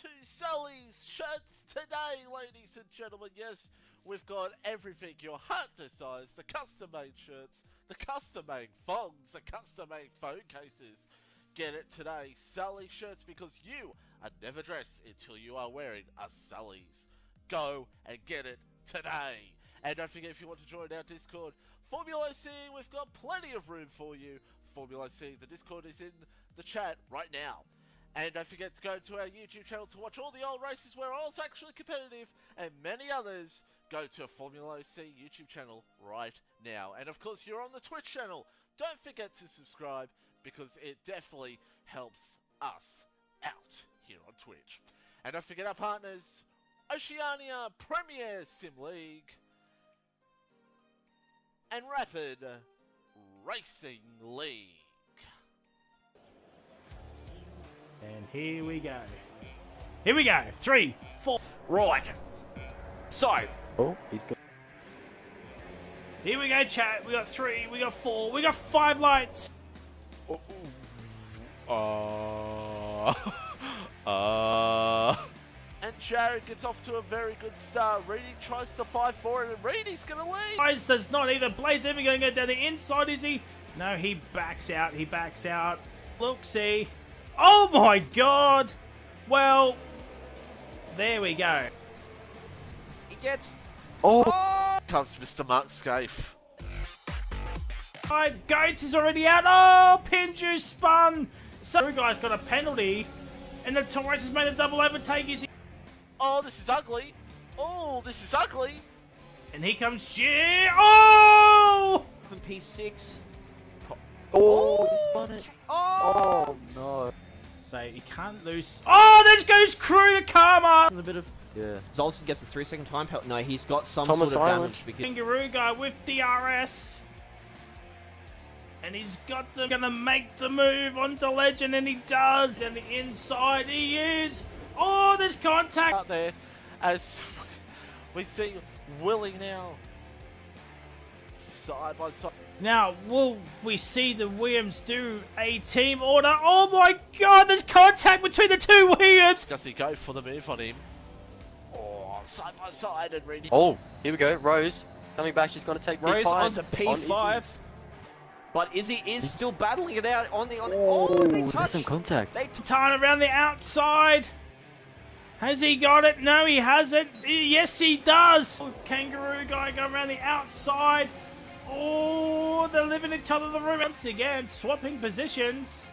to Sully's Shirts today, ladies and gentlemen. Yes, we've got everything your heart desires. The custom-made shirts, the custom-made thongs, the custom-made phone cases. Get it today, Sully's Shirts, because you are never dressed until you are wearing a Sully's. Go and get it today. And don't forget, if you want to join our Discord, FormulaOCE, we've got plenty of room for you. FormulaOCE, the Discord is in the chat right now. And don't forget to go to our YouTube channel to watch all the old races where all's actually competitive and many others. Go to FormulaOCE YouTube channel right now. And of course, you're on the Twitch channel. Don't forget to subscribe because it definitely helps us out here on Twitch. And don't forget our partners, Oceania Premier Sim League and Rapid Racing League. And here we go. Here we go. 3, 4. Right. So. Oh, he's got. Here we go, chat. We got 3, we got 4, we got 5 lights. And Jared gets off to a very good start. Reedy tries to fight for it, and Reedy's gonna lead. Guys, does not either. Blaze ever going to go down the inside, is he? No, he backs out. He backs out. Look, see. Oh my god! Well, there we go. He gets. Oh! Comes Mr. Mark Scaife. Goats is already out. Oh, Pinju spun. So, guys got a penalty, and the Torres has made a double overtake. Is he? Oh, this is ugly. Oh, this is ugly. And here comes G. Oh! From P6. Oh, he spun it. Oh! Oh, no. So, he can't lose. Oh, there goes Crew to Karma. A bit of. Yeah. Zoltan gets a 3-second time penalty. No, he's got some Thomas sort of Island. damage. Because Kangaroo guy with DRS. And he's got to gonna make the move onto Legend, and he does. And the inside he is. Oh, there's contact Out there as we see Willie now side by side. Now, will we see the Williams do a team order? Oh my god, there's contact between the two Williams! Does he go for the move on him? Oh, side by side and Reedy. Oh, here we go. Rose coming back. She's going to take Rose P5 onto P5. on But Izzy is still battling it out on the. Oh, they there's touch. some contact. Time around the outside. Has he got it? No, he hasn't. Yes, he does. Oh, Kangaroo guy going around the outside. Oh, they're living each other the room once again, swapping positions.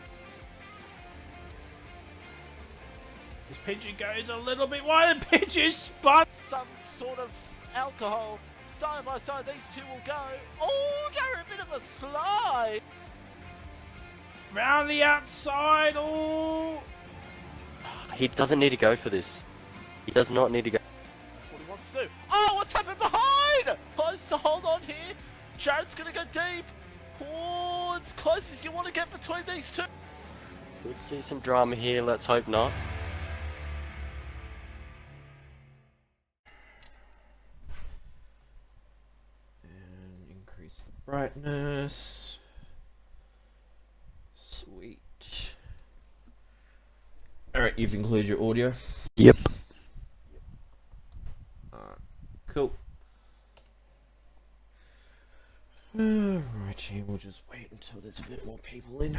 This Pidgey goes a little bit wide, and Pidgey spun. Some sort of alcohol. Side by side, these two will go. Oh, they're a bit of a slide. Round the outside. Oh. He doesn't need to go for this. He does not need to go. That's what he wants to do. Oh, what's happened behind? Close to hold on here. Jared's going to go deep. Oh, it's close as you want to get between these two. Could see some drama here. Let's hope not. And increase the brightness. Sweet. Alright, you've included your audio. Yep. Alright, cool. Alrighty, we'll just wait until there's a bit more people in.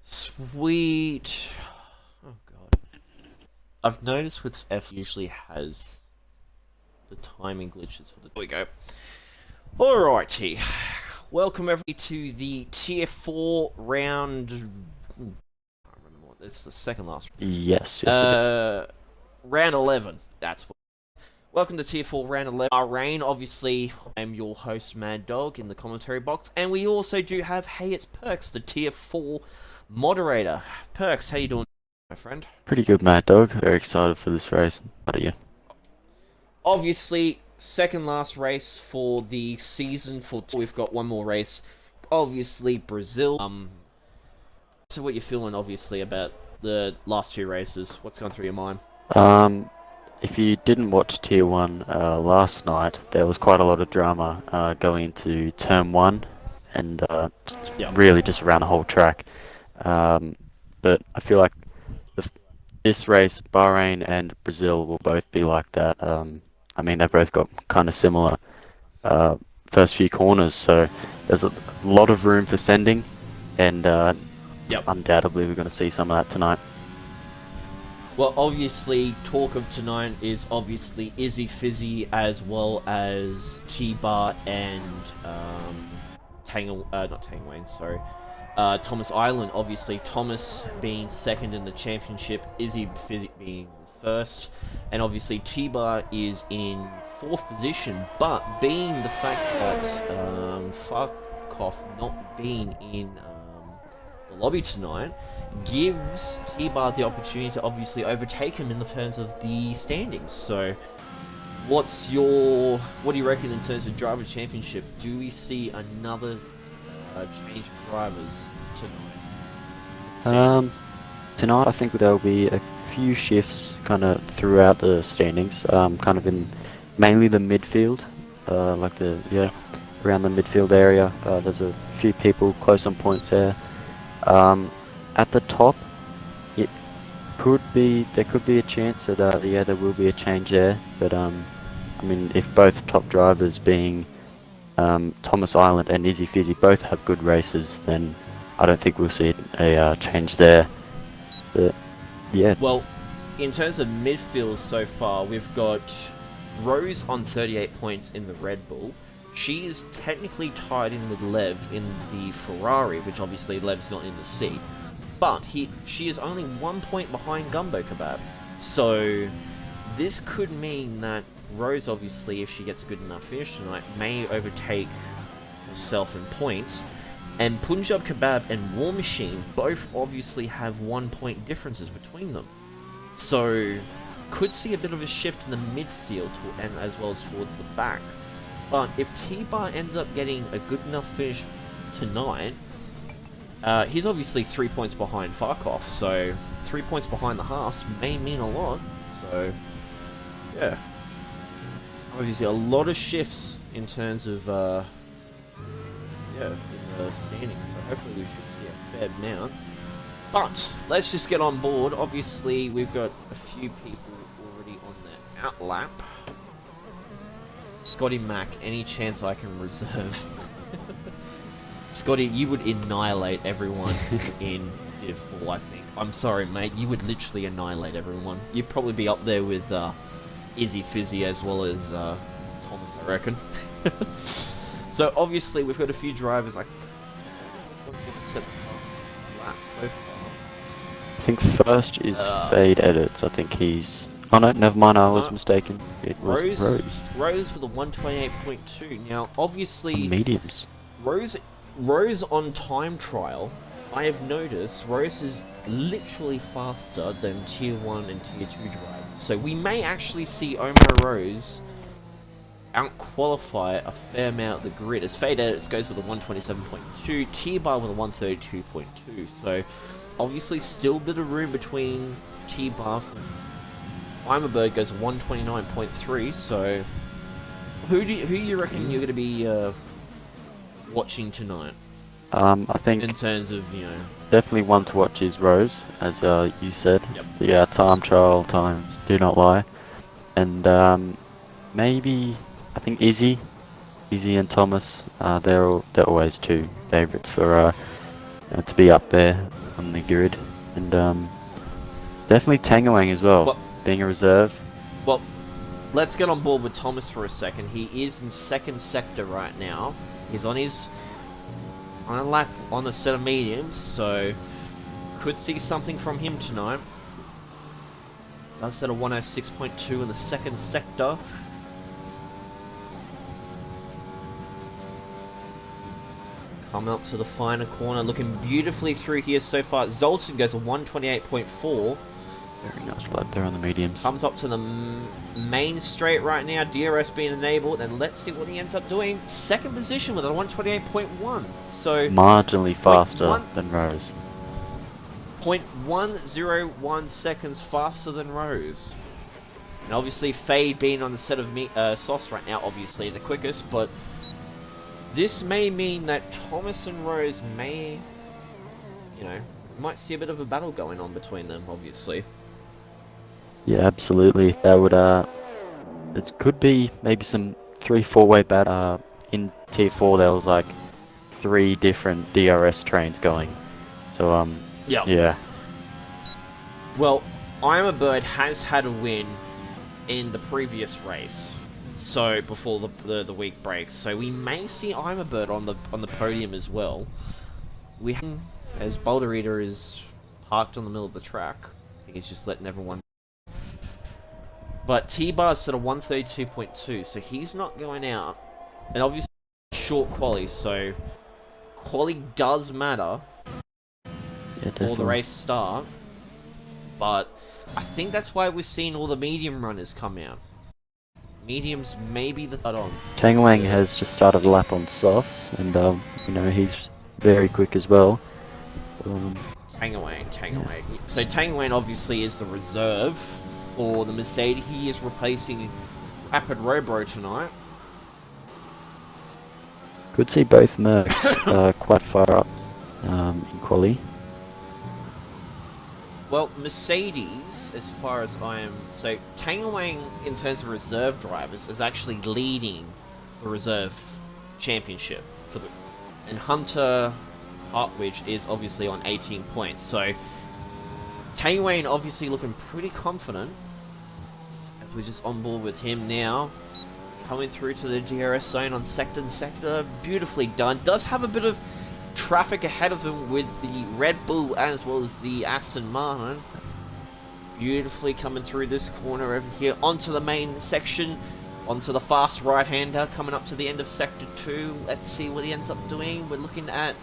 Sweet. Oh god. I've noticed with F usually has the timing glitches for the. There we go. Alrighty. Welcome everybody to the tier 4 round. I can't remember what it's the second last. Yes. Yes. It is. Round 11. That's what. Welcome to tier 4 round 11. Bahrain, obviously. I'm your host Mad Dog in the commentary box, and we also do have Hey It's Perks, the tier 4 moderator. Perks, how you doing, my friend? Pretty good, Mad Dog. Very excited for this race. How are you? Obviously, second last race for the season. We've got one more race. Obviously, Brazil. So what you're feeling, obviously, about the last two races? What's going through your mind? if you didn't watch Tier 1 last night, there was quite a lot of drama going into Turn 1 and Yep. really just around the whole track. But I feel like this race, Bahrain and Brazil, will both be like that. I mean, they've both got kind of similar first few corners, so there's a lot of room for sending, and Yep. undoubtedly we're going to see some of that tonight. Well, obviously, talk of tonight is obviously Izzy Fizzy as well as T-Bar and Thomas Island. Obviously, Thomas being second in the championship, Izzy Fizzy being first, and obviously T-Bar is in fourth position. But being the fact that Farkoff not being in the lobby tonight gives T-Bar the opportunity to obviously overtake him in the terms of the standings. So, what do you reckon in terms of driver championship? Do we see another change of drivers tonight? Tonight I think there'll be a few shifts kind of throughout the standings, kind of in mainly the midfield, around the midfield area. There's a few people close on points there. At the top, there could be a chance that there will be a change there. But I mean, if both top drivers, being Thomas Island and Izzy Fizzy, both have good races, then I don't think we'll see a change there. But yeah. Well, in terms of midfield so far, we've got Rose on 38 points in the Red Bull. She is technically tied in with Lev in the Ferrari, which obviously Lev's not in the seat. But she is only 1 point behind Gumbo Kebab. So this could mean that Rose, obviously, if she gets a good enough finish tonight, may overtake herself in points. And Punjab Kebab and War Machine both obviously have 1 point differences between them. So could see a bit of a shift in the midfield and as well as towards the back. But if T-Bar ends up getting a good enough finish tonight, he's obviously 3 points behind Farkoff, so 3 points behind the Haas may mean a lot. So, yeah. Obviously a lot of shifts in terms of, in the standings, so hopefully we should see a fair amount. But, let's just get on board. Obviously, we've got a few people already on their outlap. Scotty Mac, any chance I can reserve? Scotty, you would annihilate everyone in Div 4, I think. I'm sorry, mate, you would literally annihilate everyone. You'd probably be up there with Izzy Fizzy as well as Thomas, I reckon. So, obviously, we've got a few drivers. Which one's going to set the fastest lap so far? I think first is Fade Edits. I think he's... Oh no, never mind, I was mistaken. It was Rose with a 128.2. Now, obviously... mediums. Rose on time trial, I have noticed Rose is literally faster than Tier 1 and Tier 2 drivers. So we may actually see Omar Rose out-qualify a fair amount of the grid, as Fade Edits goes with a 127.2, T-Bar with a 132.2. So, obviously still a bit of room between T-Bar and Imerberg goes 129.3, so who do you reckon you're going to be watching tonight? I think in terms of, definitely one to watch is Rose, as you said. Yep. Yeah, time trial times do not lie. And maybe I think Izzy and Thomas, they're always two favourites for to be up there on the grid. And definitely Tangoang as well. Being a reserve. Well, let's get on board with Thomas for a second. He is in second sector right now. He's on a lap on a set of mediums, so could see something from him tonight. Does set a 106.2 in the second sector. Come up to the final corner, looking beautifully through here so far. Zoltan goes a 128.4. Very nice lap there on the mediums. Comes up to the main straight right now. DRS being enabled, and let's see what he ends up doing. Second position with a 128.1. So marginally faster than Rose. 0.101 seconds faster than Rose. And obviously, Fade being on the set of softs right now, obviously the quickest, but this may mean that Thomas and Rose may, you know, might see a bit of a battle going on between them, obviously. Yeah, absolutely. That would it could be maybe some 3-4-way battle. In Tier 4 there was like 3 different DRS trains going. So yeah. Well, I'm a Bird has had a win in the previous race, so before the week breaks. So we may see I'm a Bird on the podium as well. We have, as Boulder Eater is parked on the middle of the track. I think he's just letting everyone. But T-Bar's set a 132.2, so he's not going out. And obviously short quali, so quali does matter before the race start. But I think that's why we're seeing all the medium runners come out. Mediums may be the third on. Tangwang has just started a lap on softs, and you know, he's very quick as well. Tangwang. So Tangwang obviously is the reserve for the Mercedes. He is replacing Rapid Robro tonight. Could see both Mercs quite far up in quali. Well, Mercedes, as far as I am... So, Tangwang, in terms of reserve drivers, is actually leading the reserve championship. And Hunter Hartwich is obviously on 18 points. So, Tangwang obviously looking pretty confident. As we're just on board with him now. Coming through to the DRS zone on sector. Beautifully done. Does have a bit of traffic ahead of him with the Red Bull as well as the Aston Martin. Beautifully coming through this corner over here onto the main section, onto the fast right-hander coming up to the end of sector 2. Let's see what he ends up doing. We're looking at...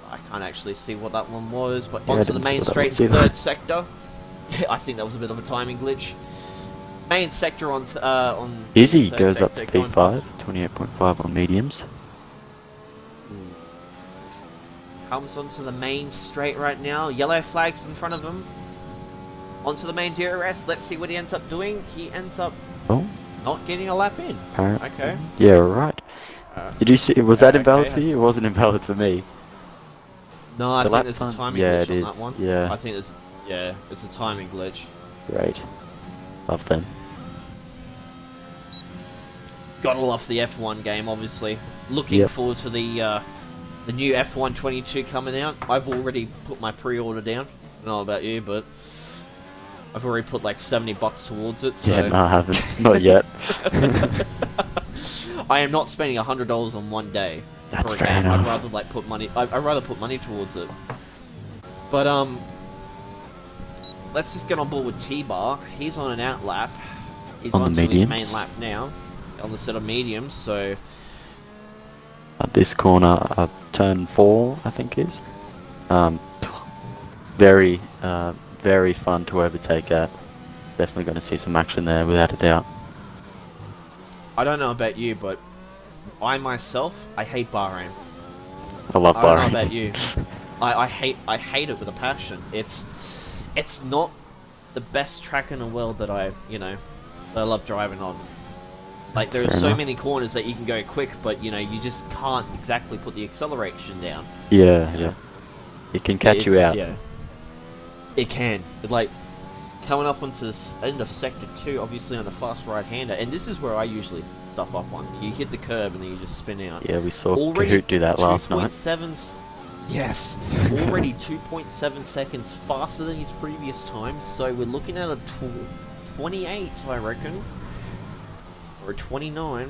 I can't actually see what that one was, but onto the main straight third sector. I think that was a bit of a timing glitch. Main sector on Izzy goes up to P5, 28.5 on mediums. Comes onto the main straight right now. Yellow flags in front of him. Onto the main DRS. Let's see what he ends up doing. He ends up not getting a lap in. Okay. Yeah, right. Did you see? Was that invalid for you? It wasn't invalid for me. No, I think there's a timing glitch on that one. Yeah. I think there's... Yeah, it's a timing glitch. Great. Love them. Gotta love the F1 game, obviously. Looking forward to the new F1 22 coming out. I've already put my pre-order down. I don't know about you, but I've already put like $70 towards it. So. Yeah, no, I haven't. Not yet. I am not spending $100 on one day That's for a fair game. enough. I'd rather like put money. I'd rather put money towards it. But let's just get on board with T-Bar. He's on an out lap. He's on to his main lap now on the set of mediums. So. At this corner, turn 4, I think is. Very fun to overtake at. Definitely going to see some action there, without a doubt. I don't know about you, but I myself, I hate Bahrain. I love Bahrain. I don't know about you. I hate it with a passion. It's not the best track in the world that I love driving on. Like, there are so many corners that you can go quick, but, you know, you just can't exactly put the acceleration down. Yeah. It can catch you out. Yeah. It can. Like, coming up onto the end of Sector 2, obviously on the fast right-hander, and this is where I usually stuff up on. You hit the curb and then you just spin out. Yeah, we saw Kahoot do that last night. Yes. Already 2.7 seconds faster than his previous time, so we're looking at a 28, I reckon. Or 29.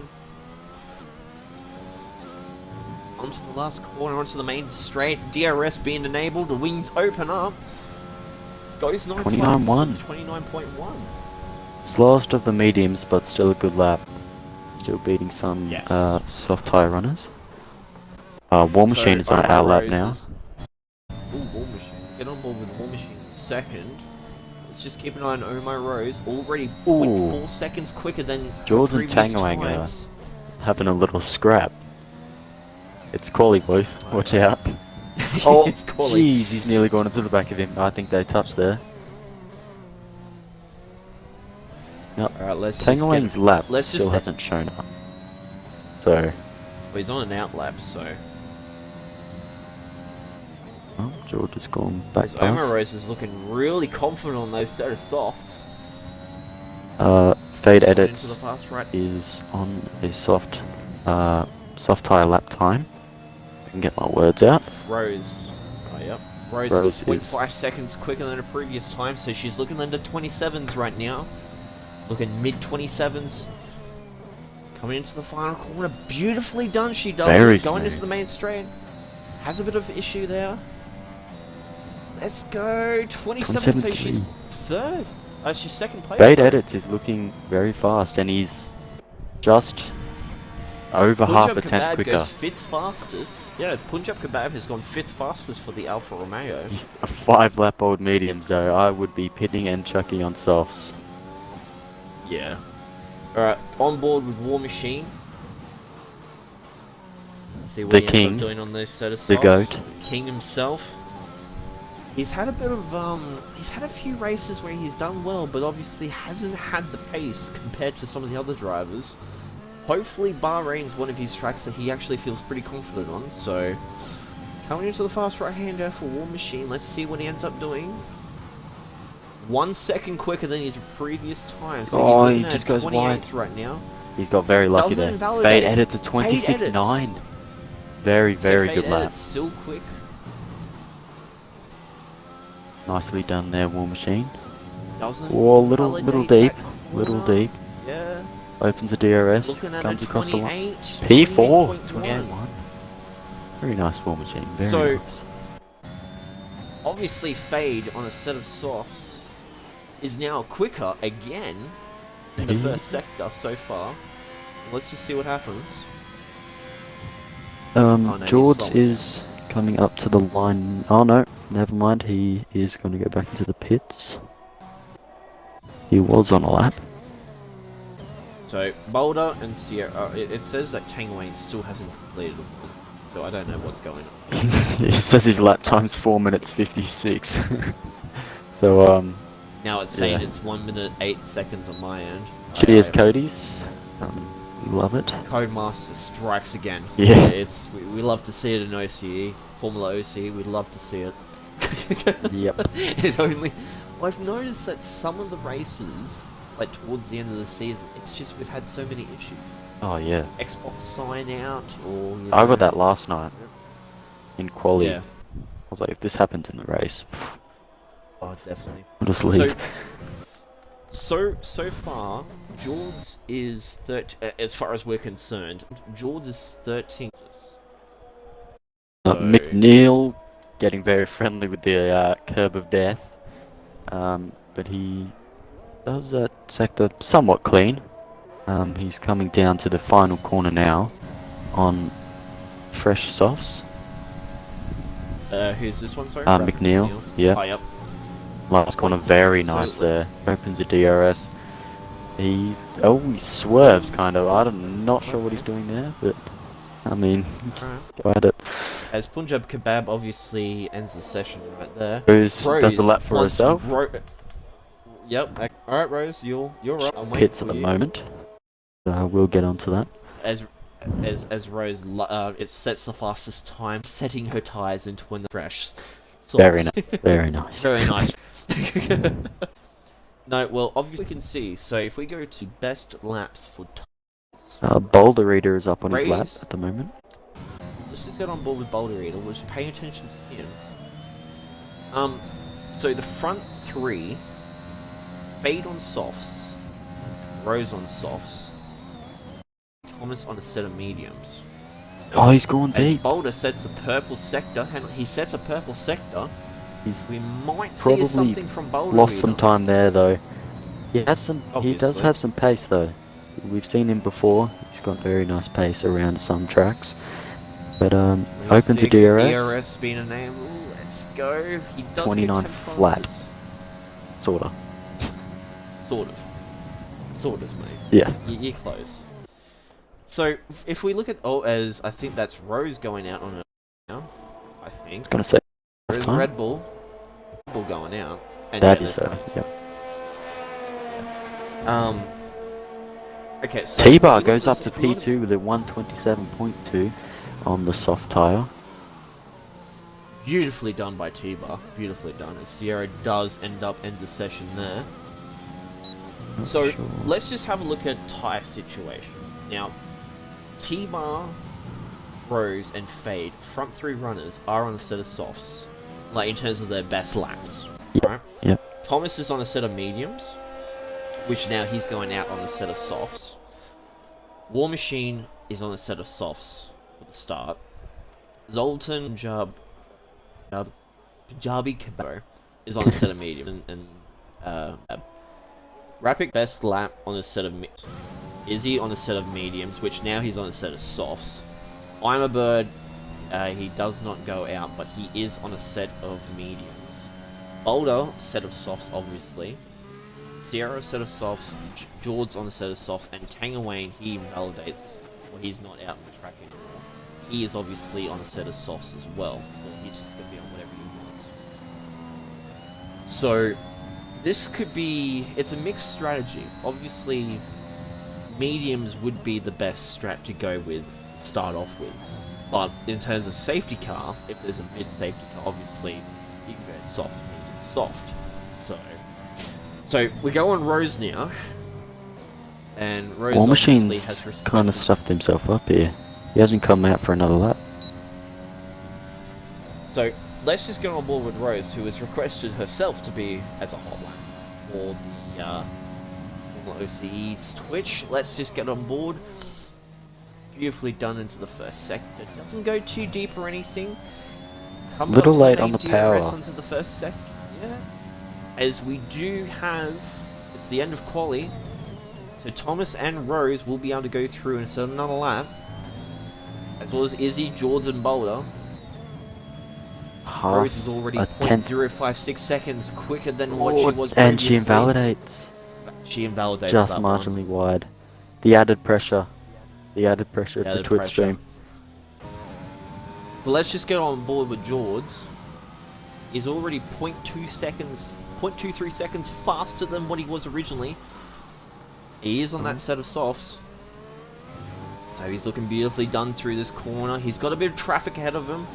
Onto the last corner, onto the main straight. DRS being enabled, the wings open up. Goes 29.1. 29.1. Slowest of the mediums, but still a good lap. Still beating some soft tyre runners. War Machine is on our lap now. Ooh, War Machine. Get on board with War Machine in second. Let's just keep an eye on Omar Rose. Already 0.4 seconds quicker than Jordan previous Tangwang times. having a little scrap. It's Quali, boys. Watch out. It's Quali. Jeez, he's nearly gone into the back of him. I think they touched there. Yep. Alright, let's Tang just get Wang's lap let's still just hasn't shown up. So, well, he's on an out lap, so well, George has gone back as Omar past. Rose is looking really confident on those set of softs. Fade Going into Edits the fast right. is on a soft tire lap time. I can get my words out. Rose. Oh, yep. Rose Rose is 0.5 seconds quicker than her previous time, so she's looking under 27s right now. Looking mid 27s. Coming into the final corner. Beautifully done, she does. Very Going into smooth. the main straight. Has a bit of issue there. Let's go. 27, so she's 27.3. third. She's second place. Fade sorry. Edits is looking very fast, and he's just over half Punjab a tenth Kebab quicker. goes 5th fastest. Yeah, Punjab Kebab has gone 5th fastest for the Alfa Romeo. He's a 5 lap old mediums though. I would be pitting and chucking on softs. Yeah. Alright, on board with War Machine. Let's see what The he ends king, up doing on those set of the softs. goat. King himself. He's had a bit of, he's had a few races where he's done well, but obviously hasn't had the pace compared to some of the other drivers. Hopefully Bahrain's one of his tracks that he actually feels pretty confident on, so... Coming into the fast right-hander for War Machine, let's see what he ends up doing. 1 second quicker than his previous time, so Oh, he's he looking just at goes 28th wide. right now. He's got very lucky Doesn't there. invalidate. Fade Edits at Fade edits. 26.9. Very, So very Fade good lap. Edit's still quick. Nicely done there, War Machine. Doesn't Oh, little validate deep, that little corner. deep. Yeah. Opens the DRS, Looking at comes a across the line. 28. P4, 28.1. 28.1. Very nice War Machine. Very So- nice. Obviously, Fade on a set of softs is now quicker again in the Mhm. first sector so far. Let's just see what happens. Um, Oh, no, he's George solid. is coming up to the line. Oh no, never mind. He is going to go back into the pits. He was on a lap. So, Boulder and Sierra, it says that Tang Wayne still hasn't completed them, so I don't know what's going on. It says his lap time's 4 minutes 56. So, Now it's saying Yeah. it's 1 minute 8 seconds on my end. cheers, I- Cody's. We love it. Codemaster strikes again. Yeah. We love to see it in OCE, Formula OCE. We'd love to see it. Yep. It only. Well, I've noticed that some of the races, like towards the end of the season, it's just we've had so many issues. Oh yeah. Xbox sign out, or you I know, got that last night in quali. Yeah. I was like, if this happens in the race, Oh, definitely. I'll just leave. So far, George is as far as we're concerned, George is 13th. McNeil getting very friendly with the curb of death, but he does that sector somewhat clean. He's coming down to the final corner now on fresh softs. Who's this one, sorry? McNeil, yeah. Oh, yep. Last corner, very So- nice there. Opens a DRS. He swerves kind of. I'm not sure what he's doing there, but I mean, Alright. go at it. As Punjab Kebab obviously ends the session right there. Rose does a lap for wants herself. Yep. Alright, Rose, you're right. I'm waiting Pits for at the you. moment. We'll get onto that. As Rose, it sets the fastest time, setting her tires into when the crash. Very nice. Very nice. Very nice. No, well, obviously we can see. So if we go to best laps for tires, Boulder Reader is up on his lap Raise. at the moment. let's just get on board with Boulder Reader. We'll just pay attention to him. So the front three, Fade on softs, Rose on softs, Thomas on a set of mediums. Oh, he's gone As deep. Boulder sets the purple sector, and he sets a purple sector, He's we might probably see something from Boulder lost Reader. some time there though. He does Obviously. have some pace though. We've seen him before. He's got very nice pace around some tracks. But opens a 26, DRS. DRS being a name. Ooh, let's go. He does 29 get 10 flat. fastest. Sorta. Sort of, mate. Yeah. You're close. So if we look at as I think that's Rose going out on it now. I think Gonna say there's time. Red Bull going out. And That yeah, is there's yep. Okay, so T-Bar goes up to P2 with a 127.2 on the soft tyre. Beautifully done by T-Bar. Beautifully done. And Sierra does end the session there. So, let's just have a look at tyre situation. Now, T-Bar, Rose, and Fade, front three runners, are on a set of softs. Like, in terms of their best laps. Right? Yep. Thomas is on a set of mediums, which now he's going out on a set of softs. War Machine is on a set of softs for the start. Zoltan Punjabi Kebabo is on a set of medium, and Rapid best lap on a set of Izzy on a set of mediums, which now he's on a set of softs. I'm a Bird, he does not go out, but he is on a set of mediums. Boulder, set of softs, obviously. Sierra, set of softs. George's on a set of softs, and Kangawain, he invalidates, or he's not out on the track anymore. He is obviously on a set of softs as well, or he's just going to be on whatever he wants. So, this could be, it's a mixed strategy. Obviously, mediums would be the best strat to go with, to start off with. But in terms of safety car, if there's a mid-safety car, obviously, you can go soft, medium, soft. So we go on Rose now. And Rose War obviously Machine's has kind of stuffed himself up here. He hasn't come out for another lap. So, let's just get on board with Rose, who has requested herself to be as a hot lap for the FormulaOCE's Twitch. Let's just get on board. Beautifully done into the first sector. Doesn't go too deep or anything. Comes Little up to late an on the DRS power. onto the first sector. Yeah. As we do have, it's the end of quali. So Thomas and Rose will be able to go through and set another lap. As well as Izzy, George, and Boulder. Rose is already 0.056 seconds quicker than what she was previously. And she invalidates. She invalidates Just that marginally one. wide. The added pressure. The added pressure of the Twitch stream. So let's just get on board with George. He's already 0.2 seconds, 0.23 seconds faster than what he was originally. He is on that set of softs. So he's looking beautifully done through this corner. He's got a bit of traffic ahead of him.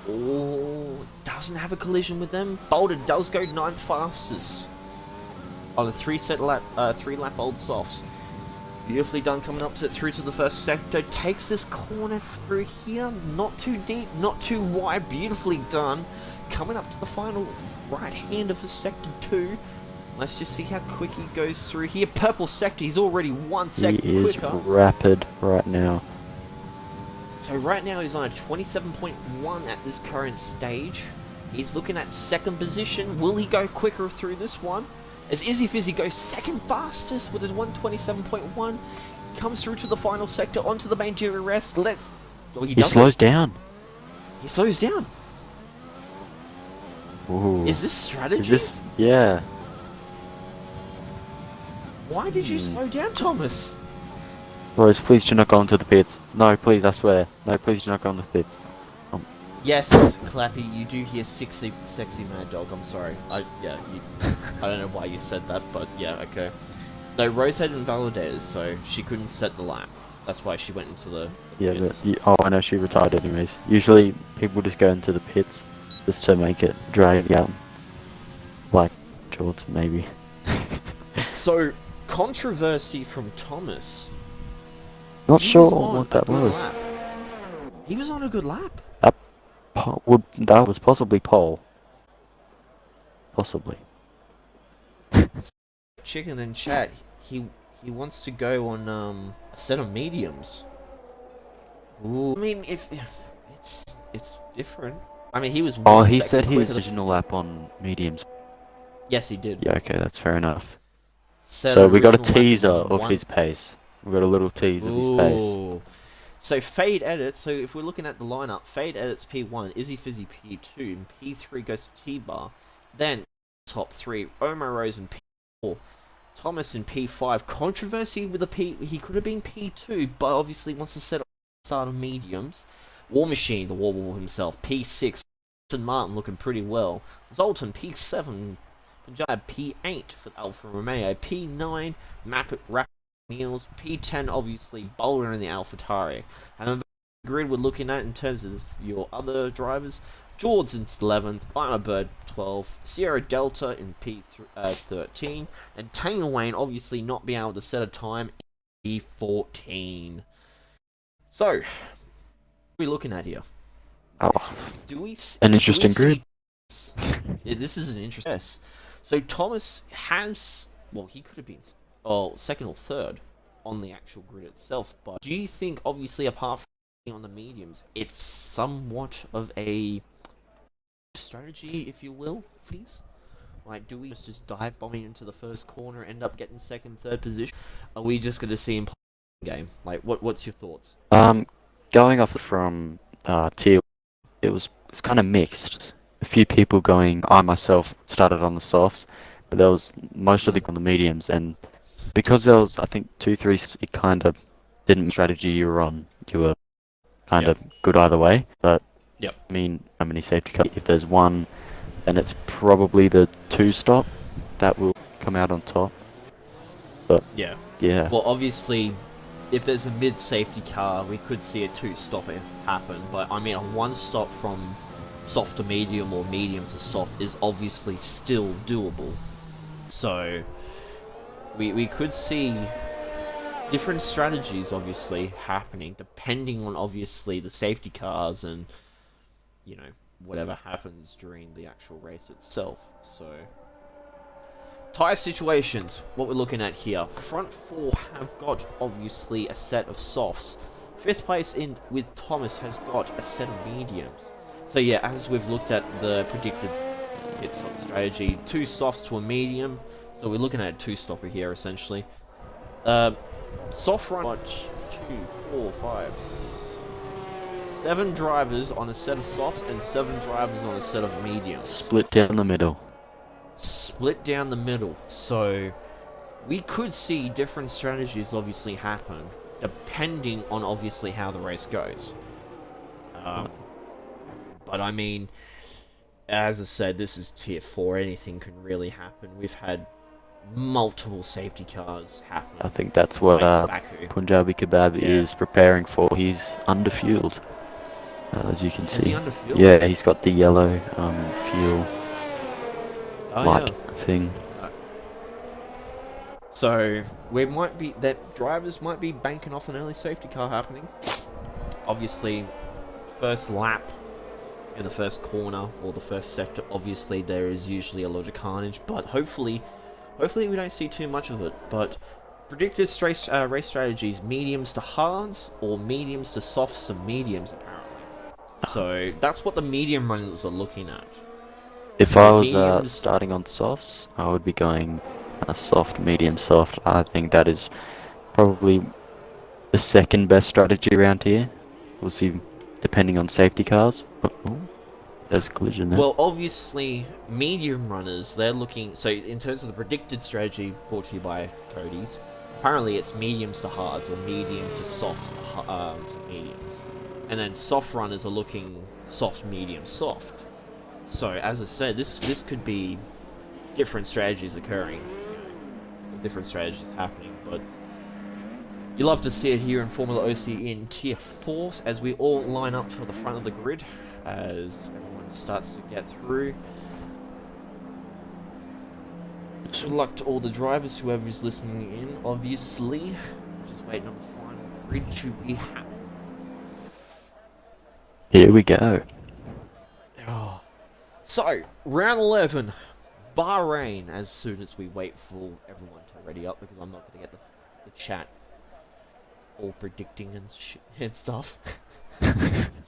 Oh, doesn't have a collision with them. Boulder does go 9th fastest on a 3-lap old softs. Beautifully done coming up through to the first sector. Takes this corner through here. Not too deep, not too wide. Beautifully done. Coming up to the final right hand of the sector 2. Let's just see how quick he goes through here. Purple sector, he's already 1 second quicker. He is rapid right now. So right now he's on a 27.1 at this current stage. He's looking at second position. Will he go quicker through this one? As Izzy Fizzy goes second fastest with his 127.1. Comes through to the final sector, onto the main DRS. He slows down. He slows down. Ooh. Is this strategy? Is this... Yeah. Why did you slow down, Thomas? Rose, please do not go into the pits. No, please, I swear. No, please do not go into the pits. Yes, Clappy, you do hear sexy Mad Dog. I'm sorry. I don't know why you said that, but yeah, okay. No, Rose had invalidated, so she couldn't set the lap. That's why she went into the pits. But I know she retired anyways. Usually people just go into the pits just to make it drag out. Like George, maybe. So, controversy from Thomas. Not sure what that was. He was on a good lap. That was possibly pole. Possibly. Chicken in chat, he wants to go on a set of mediums. Ooh. I mean, if it's different. I mean, he was. Oh, he said his original lap on mediums. Yes, he did. Yeah, okay, that's fair enough. So we got a teaser of his pace. We got a little tease of his pace. So Fade edits, so if we're looking at the lineup, Fade edits P1, Izzy Fizzy P2, and P3 goes to T-Bar. Then, top 3, Omar Rose and P4, Thomas in P5. Controversy with the he could have been P2, but obviously wants to set up start of mediums. War Machine, the Warwolf himself, P6, and Martin looking pretty well. Zoltan, P7, Punjab P8 for Alfa Romeo, P9 Rapid Meals, P10 obviously Bowler in the AlphaTauri. And then the grid we're looking at in terms of your other drivers, Jordan's 11th, Firebird 12th, Sierra Delta in P13, and Taylor Wayne obviously not being able to set a time in P14. So, what are we looking at here? Oh, An interesting grid. Yeah, this is an interesting. Yes. So Thomas has, well, he could have been, second or third on the actual grid itself. But do you think, obviously, apart from on the mediums, it's somewhat of a strategy, if you will, for these? Like, do we just dive bombing into the first corner, end up getting second, third position? Are we just going to see him play the game? Like, what's your thoughts? Going off from tier, it's kind of mixed. A few people going. I myself started on the softs, but there was most of the on the mediums, and because there was, I think, 2-3, it kind of didn't strategy you were on. You were kind of good either way. But I mean, how many safety cars? If there's one, then it's probably the 2-stop that will come out on top. But yeah. Well, obviously, if there's a mid-safety car, we could see a 2-stop happen. But I mean, a 1-stop from soft to medium or medium to soft is obviously still doable. So we could see different strategies obviously happening depending on obviously the safety cars and, you know, whatever happens during the actual race itself. So tyre situations, what we're looking at here. Front four have got obviously a set of softs. Fifth place in with Thomas has got a set of mediums. So yeah, as we've looked at the predicted pit stop strategy, 2 softs to a medium, so we're looking at a 2-stopper here essentially. Soft run, 2, 4, 5, 7 drivers on a set of softs and 7 drivers on a set of mediums. Split down the middle. So we could see different strategies obviously happen depending on obviously how the race goes. But I mean, as I said, this is tier 4. Anything can really happen. We've had multiple safety cars happen. I think that's what Punjabi Kebab is preparing for. He's underfueled, as you can see. Is he underfueled? Yeah, he's got the yellow fuel light thing. So we might be drivers might be banking off an early safety car happening. Obviously, first lap in the first corner or the first sector, obviously there is usually a lot of carnage, but hopefully we don't see too much of it. But predicted race strategies, mediums to hards or mediums to softs to mediums apparently. So that's what the medium runners are looking at. If I was starting on softs, I would be going soft, medium, soft. I think that is probably the second best strategy around here. We'll see, depending on safety cars. Oh, there's a collision there. Well, obviously, medium runners, they're looking... So, in terms of the predicted strategy brought to you by Cody's, apparently it's mediums to hards or medium to soft to mediums. And then soft runners are looking soft, medium, soft. So, as I said, this could be different strategies occurring. Different strategies happening, but you love to see it here in FormulaOCE in Tier 4 as we all line up for the front of the grid as everyone starts to get through. Good luck to all the drivers, whoever's listening in, obviously. Just waiting on the final grid to be happening. Here we go. Oh. So, round 11. Bahrain, as soon as we wait for everyone to ready up, because I'm not going to get the chat all predicting and stuff. As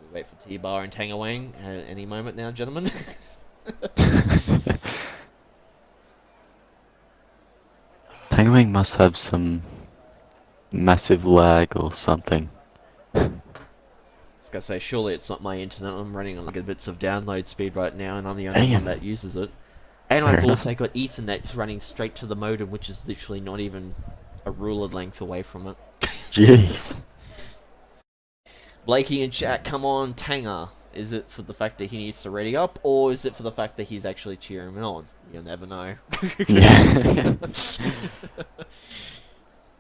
we wait for T-Bar and Tangawang any moment now, gentlemen. Tangawang must have some massive lag or something. I was going to say, surely it's not my internet. I'm running on like bits of download speed right now, and I'm the only one that uses it. And I've also got Ethernet running straight to the modem, which is literally not even a ruler length away from it. Jeez. Blakey in chat, come on, Tanger. Is it for the fact that he needs to ready up, or is it for the fact that he's actually cheering him on? You'll never know. Yeah. I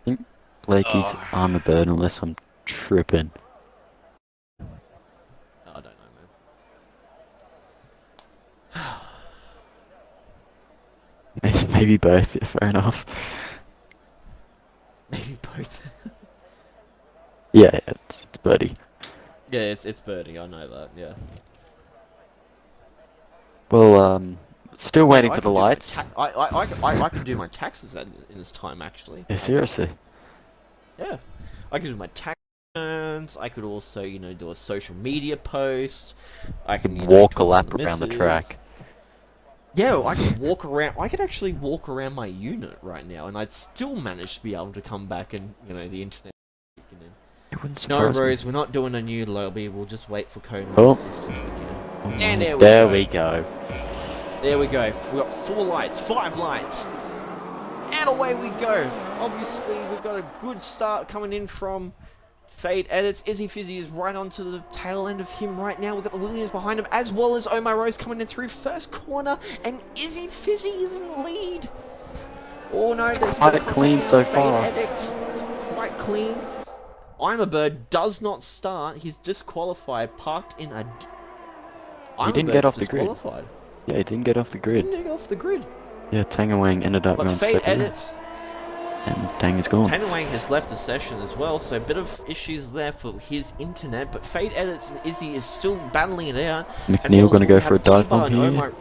think Lakey's armor bird, unless I'm tripping. I don't know, man. Maybe both, yeah, fair enough. Maybe both. Yeah, it's birdie. Yeah, it's birdie. I know that. Yeah. Well, still waiting I for can the do my lights. I can do my taxes in this time, actually. Yeah, seriously. Yeah, I could do my tax returns. I could also, do a social media post. I can Walk a talk lap to the around the missus. track. Yeah, I could walk around. I could actually walk around my unit right now, and I'd still manage to be able to come back and the internet. It wouldn't No, surprise me. Rose, we're not doing a new lobby. We'll just wait for code Oh. masters to kick in. And there we go. go. There we go. We've got 4 lights, 5 lights. And away we go. Obviously, we've got a good start coming in from Fade Edits. Izzy Fizzy is right onto the tail end of him right now. We've got the Williams behind him, as well as Omar Rose coming in through first corner. And Izzy Fizzy is in the lead. Oh no, there's quite a bit of clean contact so in Fade far. Edits. Quite clean. I'm a Bird does not start. He's disqualified, parked in a... He didn't get off the grid. disqualified. Yeah, he didn't get off the He grid. didn't get off the grid. Yeah, Tangawang ended up But going Fate second. Edits... And Tang is gone. Tangawang has left the session as well, so a bit of issues there for his internet, but Fate Edits and Izzy is still battling it out. McNeil going to go for a dive bomb here. Omar,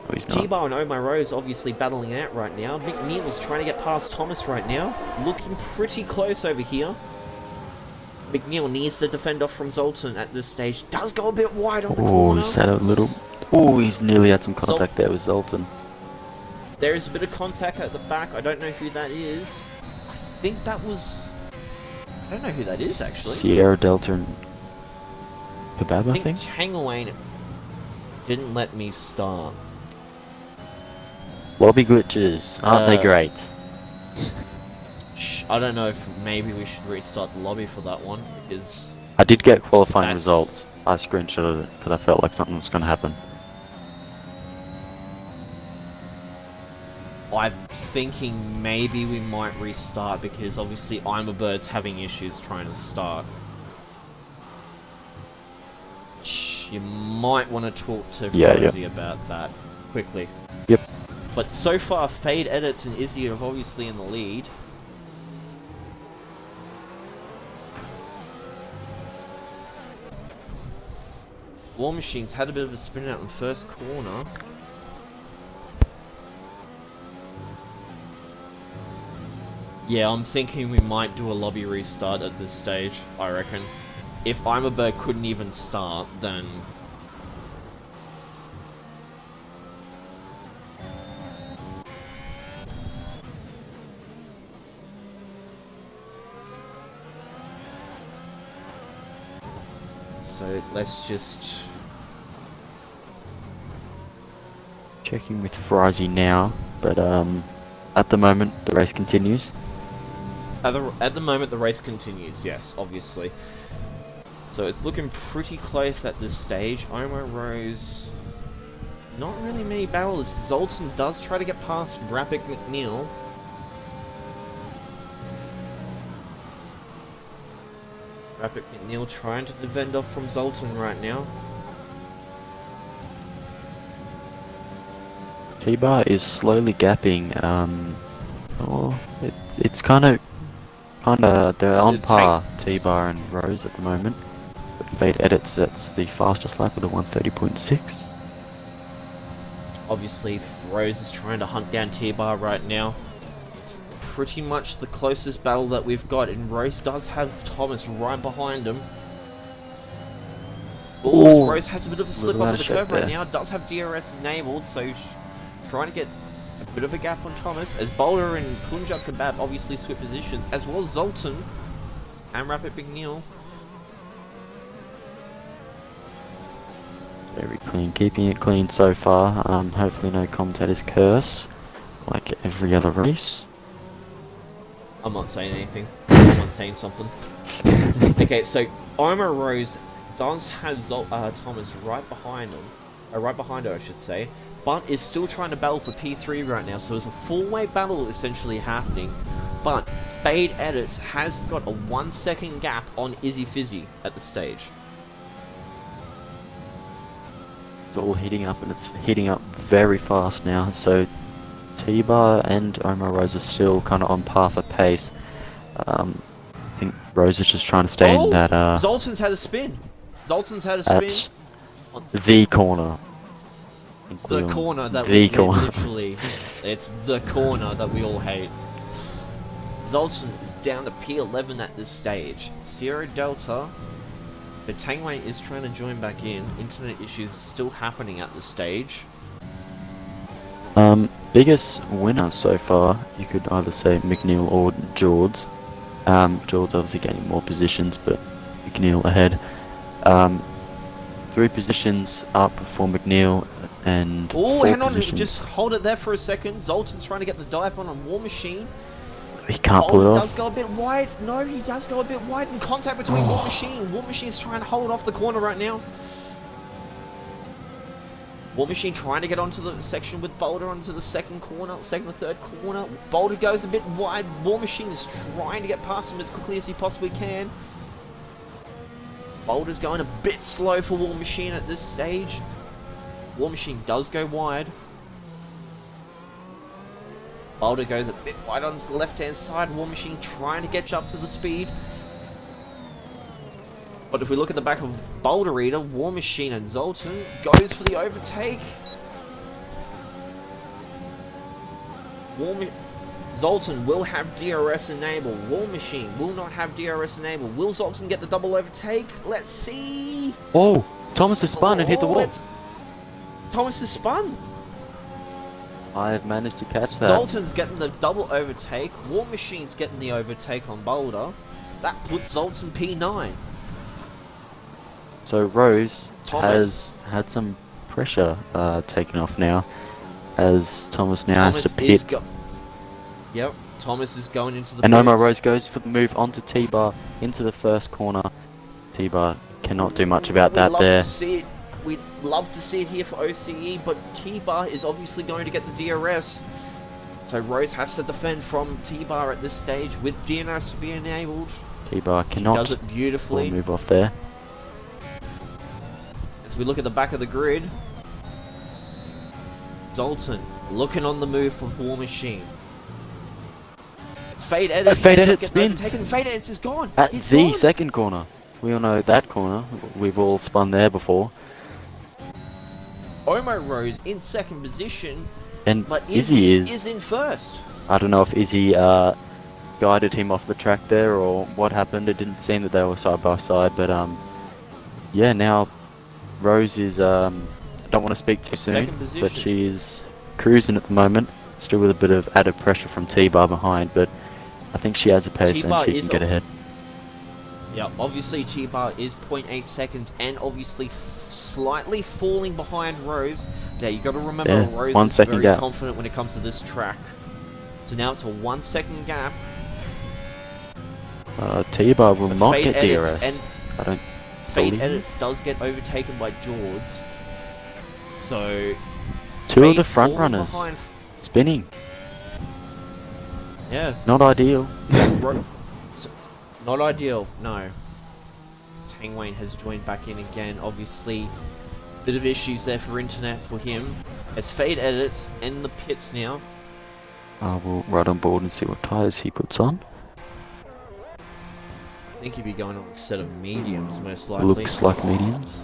Oh, he's not. T-Bar and Omar Rose obviously battling it out right now. McNeil is trying to get past Thomas right now. Looking pretty close over here. McNeil needs to defend off from Zoltan at this stage. Does go a bit wide on the Oh, corner. he's had a little... Oh, he's nearly had some contact there with Zoltan. There is a bit of contact at the back. I don't know who that is. I think that was... I don't know who that is, actually. Sierra Delta and Kebab, I think? Tangawang didn't let me start. Lobby glitches, aren't they great? I don't know if maybe we should restart the lobby for that one, because... I did get qualifying That's- results. I screenshotted it because I felt like something was going to happen. I'm thinking maybe we might restart, because obviously I'm a Bird's having issues trying to start. You might want to talk to Frozy about that quickly. Yep. But so far, Fade Edits and Izzy are obviously in the lead. War Machine's had a bit of a spin out in first corner. Yeah, I'm thinking we might do a lobby restart at this stage, I reckon. If I'm a Bird couldn't even start, then... So let's just... Checking with Frizzy now, but at the moment the race continues. At the moment the race continues, yes, obviously. So it's looking pretty close at this stage. Omar Rose... Not really many battles. Zoltan does try to get past Rapid McNeil. Rapid McNeil trying to defend off from Zoltan right now. T-Bar is slowly gapping. It's kind of they're So on par, T-Bar and Rose at the moment. But Fade Edits, that's the fastest lap with a 130.6. Obviously, Rose is trying to hunt down T-Bar right now. It's pretty much the closest battle that we've got, and Rose does have Thomas right behind him. Ooh, Rose has a bit of a slip little over out the of curve shape right there. now, does have DRS enabled, so trying to get a bit of a gap on Thomas, as Boulder and Punjab Kebab obviously switch positions, as well as Zoltan and Rapid McNeil. Very clean, keeping it clean so far. Hopefully no commentator's curse, like every other race. I'm not saying anything. I'm not saying something. Okay, so Omar Rose does have Thomas right behind him, right behind her, I should say, but is still trying to battle for P3 right now. So it's a four-way battle essentially happening. But Fade Edits has got a 1 second gap on Izzy Fizzy at the stage. It's all heating up, and it's heating up very fast now. So T-Bar and Omar Rose are still kind of on par for pace. I think Rose is just trying to stay in that. Zoltan's had a spin. Zoltan's had a spin. At the corner. The corner that the we corner. literally, it's the corner that we all hate. Zoltan is down to P11 at this stage. Sierra Delta, so Tangway is trying to join back in. Internet issues still happening at this stage. Biggest winner so far, you could either say McNeil or George. George obviously gaining more positions, but McNeil ahead. 3 positions up for McNeil and. Oh, 4 hang on, positions. just hold it there for a second. Zoltan's trying to get the dive on War Machine. He can't pull it off. Does go a bit wide. No, he does go a bit wide in contact between War Machine. War Machine's trying to hold off the corner right now. War Machine trying to get onto the section with Boulder onto the second or third corner. Boulder goes a bit wide. War Machine is trying to get past him as quickly as he possibly can. Boulder's going a bit slow for War Machine at this stage. War Machine does go wide. Boulder goes a bit wide on the left-hand side. War Machine trying to catch up to the speed. But if we look at the back of Boulder Eater, War Machine and Zoltan goes for the overtake. Zoltan will have DRS enabled. War Machine will not have DRS enabled. Will Zoltan get the double overtake? Let's see. Oh, Thomas has spun and hit the wall. Thomas has spun. I've managed to catch that. Zoltan's getting the double overtake. War Machine's getting the overtake on Boulder. That puts Zoltan P9. So Rose Thomas has had some pressure taken off now, as Thomas now has to pit. Yep, Thomas is going into the And pits. Omar Rose goes for the move onto T-Bar into the first corner. T-Bar cannot do much about that there. We'd love to see it here for OCE, but T-Bar is obviously going to get the DRS. So Rose has to defend from T-Bar at this stage with DNS to be enabled. T-Bar cannot does it beautifully. Move off there. As we look at the back of the grid, Zoltan looking on the move for War Machine. It's Fade Edits. Fade Edits spins. Fade Edits is gone. At He's the gone. second corner. We all know that corner. We've all spun there before. Omo Rose in second position, And but Izzy is in first. I don't know if Izzy guided him off the track there or what happened. It didn't seem that they were side by side, but yeah, now Rose is I don't want to speak too soon, but she is cruising at the moment, still with a bit of added pressure from T-Bar behind, but I think she has a pace and she can get ahead. Yeah, obviously T-Bar is 0.8 seconds and obviously slightly falling behind Rose. Now you got to remember, Yeah, Rose 1 is second very gap. confident when it comes to this track. So now it's a 1 second gap. T-Bar will But not Fade get Edits DRS. and I don't Fade believe. Edits does get overtaken by George. So Two of Fade the front falling runners behind. spinning. Yeah. Not ideal. Not ideal, no. Tang Wayne has joined back in again, obviously. Bit of issues there for internet for him. As Fade Edits in the pits now. I will ride on board and see what tyres he puts on. I think he'd be going on a set of mediums, most likely. Looks like mediums.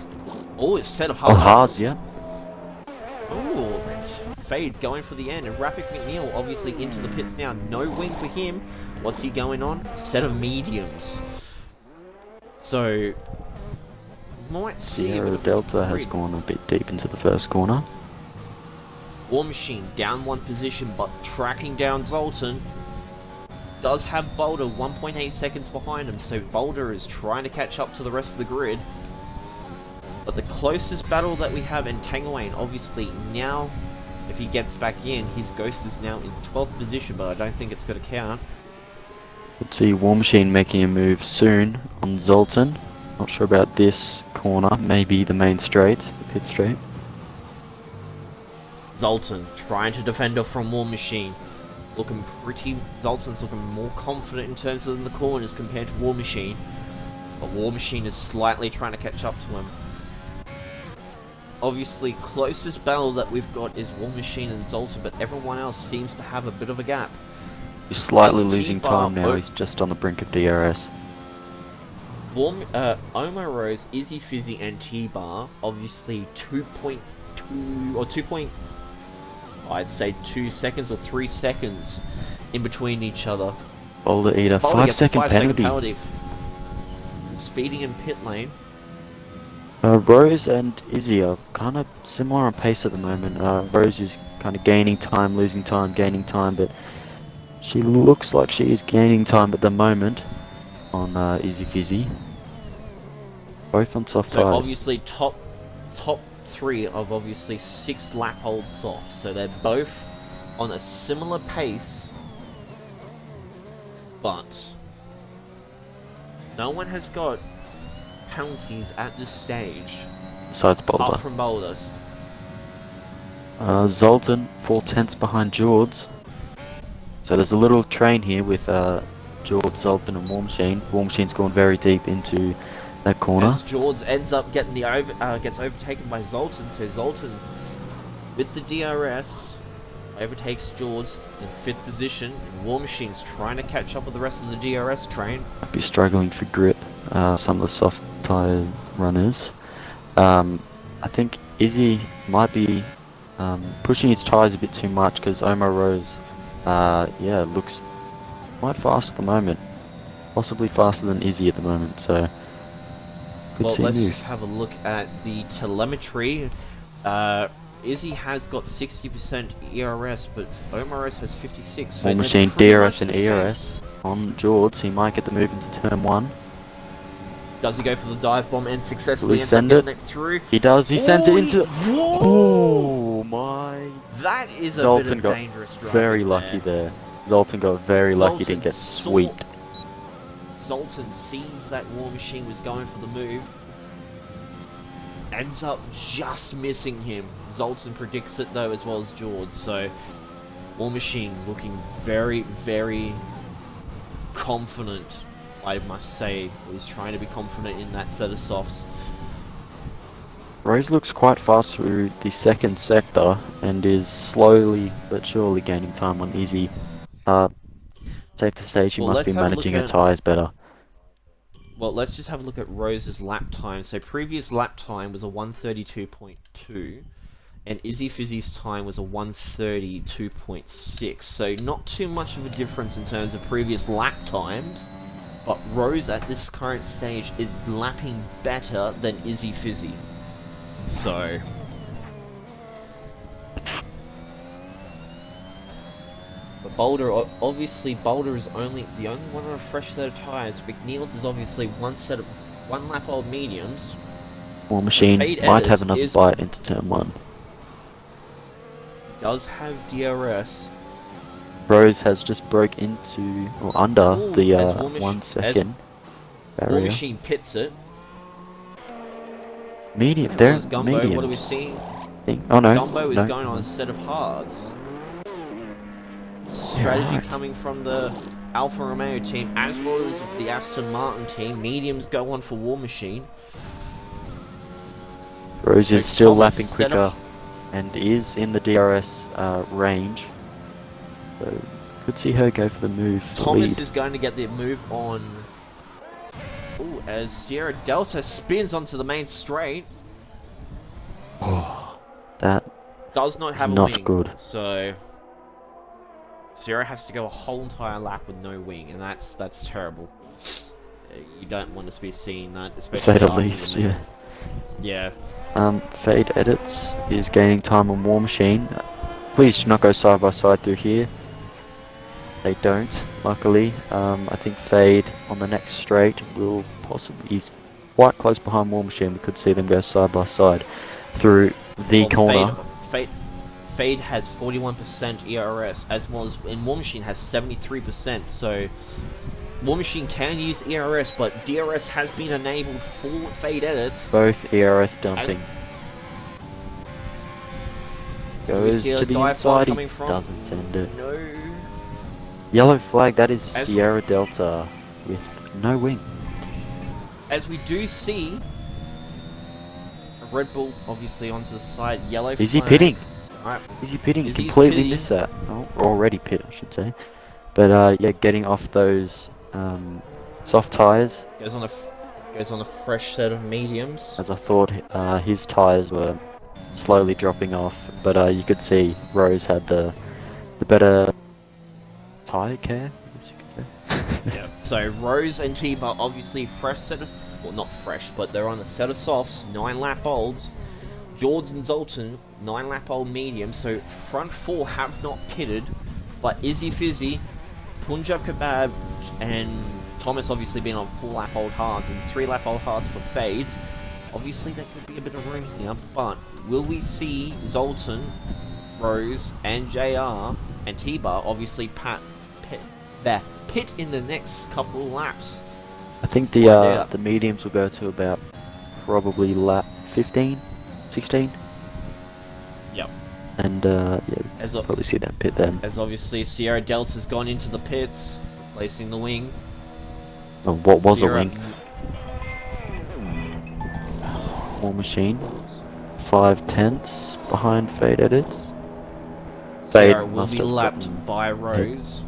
Oh, it's a set of Oh, hards. hards, yeah. Oh, Fade going for the end. And Rapid McNeil obviously into the pits now. No wing for him. What's he going on? Set of mediums. So, might see a bit Sierra of Delta has grid. gone a bit deep into the first corner. War Machine down one position, but tracking down Zoltan. Does have Boulder 1.8 seconds behind him, so Boulder is trying to catch up to the rest of the grid. But the closest battle that we have in Tangawain, obviously now, if he gets back in, his Ghost is now in 12th position, but I don't think it's going to count. Let's see War Machine making a move soon on Zoltan. Not sure about this corner. Maybe the main straight, the pit straight. Zoltan trying to defend off from War Machine. Zoltan's looking more confident in terms of the corners compared to War Machine. But War Machine is slightly trying to catch up to him. Obviously, closest battle that we've got is War Machine and Zoltan, but everyone else seems to have a bit of a gap. He's slightly As losing T-Bar time now. He's just on the brink of DRS. Omar Rose, Izzy Fizzy, and T-Bar, obviously 2.2 or 2. I'd say 2 seconds or 3 seconds in between each other. Boulder Eater, Boulder 5 gets a second 5-second penalty. Speeding in pit lane. Rose and Izzy are kind of similar on pace at the moment. Rose is kind of gaining time, losing time, gaining time, but she looks like she is gaining time at the moment on Izzy Fizzy. Both on soft So tyres. obviously top 3 of obviously 6 lap old softs, so they're both on a similar pace, but no one has got penalties at this stage Besides Boulder. apart from boulders. Zoltan 4/10 behind George. So there's a little train here with George, Zoltan and War Machine. War Machine's gone very deep into that corner. As George ends up getting gets overtaken by Zoltan, so Zoltan with the DRS overtakes George in 5th position, and War Machine's trying to catch up with the rest of the DRS train. Might be struggling for grip, some of the soft tyre runners. I think Izzy might be pushing his tyres a bit too much because Omar Rose, looks quite fast at the moment. Possibly faster than Izzy at the moment, so could Well, see let's move. just have a look at the telemetry. Izzy has got 60% ERS, but Omar Rose has 56. So War they're Machine pretty DRS much and the same. ERS on George. He might get the move into turn 1. Does he go for the dive bomb and Will successfully he ends up send getting it? it through? He does. He sends it into. Whoa! Oh my! That is a Zoltan bit of got dangerous driving very lucky there. Zoltan got very lucky. Didn't get swept. Zoltan sees that War Machine was going for the move. Ends up just missing him. Zoltan predicts it though, as well as George. So War Machine looking very, very confident, I must say. He's trying to be confident in that set of softs. Rose looks quite fast through the second sector and is slowly but surely gaining time on Izzy. Safe to say she Well, must be let's have a look managing her at- tyres better. Well, let's just have a look at Rose's lap time. So previous lap time was a 132.2, and Izzy Fizzy's time was a 132.6. So not too much of a difference in terms of previous lap times, but Rose at this current stage is lapping better than Izzy Fizzy. So but Boulder, obviously, Boulder is the only one on a fresh set of tyres. McNeil's is obviously one lap old mediums. War Machine Fade might Editors have another is- bite into turn 1. Does have DRS. Rose has just broke into or under Ooh, the as War 1 second War barrier. Machine pits it. Medium, As well there. as Gumbo, Medium. what are we seeing? Oh no. Gumbo is no. going on a set of hards. Strategy right. coming from the Alfa Romeo team, as well as the Aston Martin team. Mediums go on for War Machine. Rose So is still Thomas lapping set quicker up- and is in the DRS range. So could see her go for the move. for Thomas lead. is going to get the move on. Ooh, as Sierra Delta spins onto the main straight. That Does not have a not wing. good. So Sierra has to go a whole entire lap with no wing, and that's terrible. You don't want to be seeing that, to especially say the after least, the yeah. Yeah. Fade Edits is gaining time on War Machine. Please do not go side by side through here. They don't, luckily. I think Fade on the next straight will possibly... He's quite close behind War Machine. We could see them go side by side through the Well, corner. Fade has 41% ERS, as well as in War Machine has 73%. So War Machine can use ERS, but DRS has been enabled for fade edits. Both ERS dumping. Goes see a to the dive fly inside, he coming from? doesn't send it. No. Yellow flag, that is As Sierra Delta with no wing. As we do see a Red Bull obviously onto the side, yellow flag. Is he pitting? Alright. Is he pitting? Is he Completely pitting? missed that. Oh, already pit, I should say. But yeah, getting off those soft tyres, Goes on a fresh set of mediums. as I thought his tyres were slowly dropping off. But you could see Rose had the better tyre care, I guess you could say. Yeah. So Rose and T-Bar obviously fresh set of, well not fresh, but they're on a set of softs, 9 lap olds. George and Zoltan, 9 lap old mediums, so front 4 have not pitted, but Izzy Fizzy, Punjab Kebab and Thomas obviously been on 4 lap old hards and 3 lap old hards for fades. Obviously there could be a bit of room here, but will we see Zoltan, Rose and JR and T-Bar obviously pit in the next couple of laps? I think Yeah. the mediums will go to about probably lap 15, 16. Yep. And yeah, As, probably see them pit then. as obviously Sierra Delta's gone into the pits, replacing the wing. Oh, what was Sierra- a wing? War Machine. 5/10 behind fade edits. Sierra Fade will must be have lapped gotten- by Rose.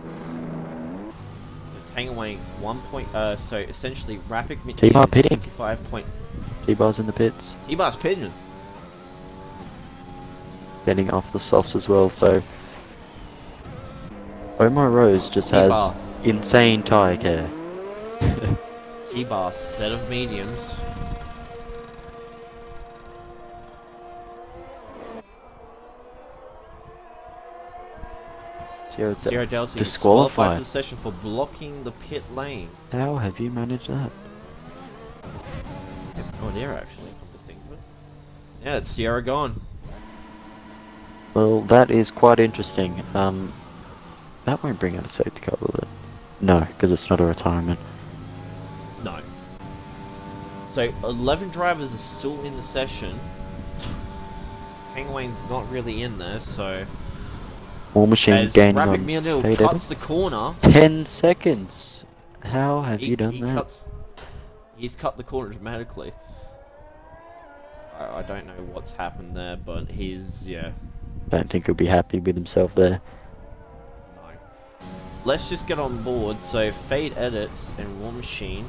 So taking away 1 point, so essentially Rapid T-Bar is pitting. 55 point. T-Bar's in the pits. T-Bar's pitting. Getting off the softs as well, so Omar Rose just T-Bar. has insane tyre care. T-Bar set of mediums. Sierra Delta is disqualified for the session for blocking the pit lane. How have you managed that? I have no idea actually, come to think of it. Yeah, it's Sierra gone. Well, that is quite interesting. That won't bring out a safety car, will it? No, because it's not a retirement. No. So 11 drivers are still in the session. Hangwayne's not really in there, so War Machine as gaining Rapid on Meal fade cuts the corner, 10 seconds. How have you done that? He's cut the corner dramatically. I don't know what's happened there, but he's, yeah, Don't think he'll be happy with himself there. no. Let's just get on board. So Fade Edits and War Machine,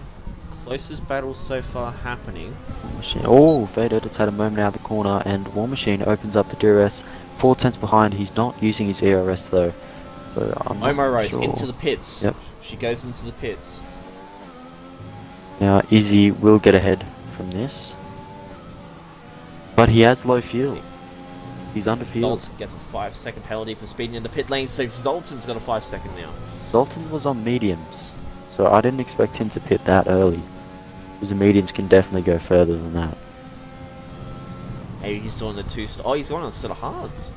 closest battle so far happening. War Machine. Oh, Fade Edits had a moment out of the corner, and War Machine opens up the DRS. 4/10 behind. He's not using his ERS though, so I'm not Omar Rose sure. into the pits. Yep. She goes into the pits. Now Izzy will get ahead from this, but he has low fuel. He's under fuel. Zoltan gets a 5-second penalty for speeding in the pit lane, so Zoltan's got a 5-second now. Zoltan was on mediums, so I didn't expect him to pit that early, because the mediums can definitely go further than that. Maybe he's doing the oh, he's going on a set of hards.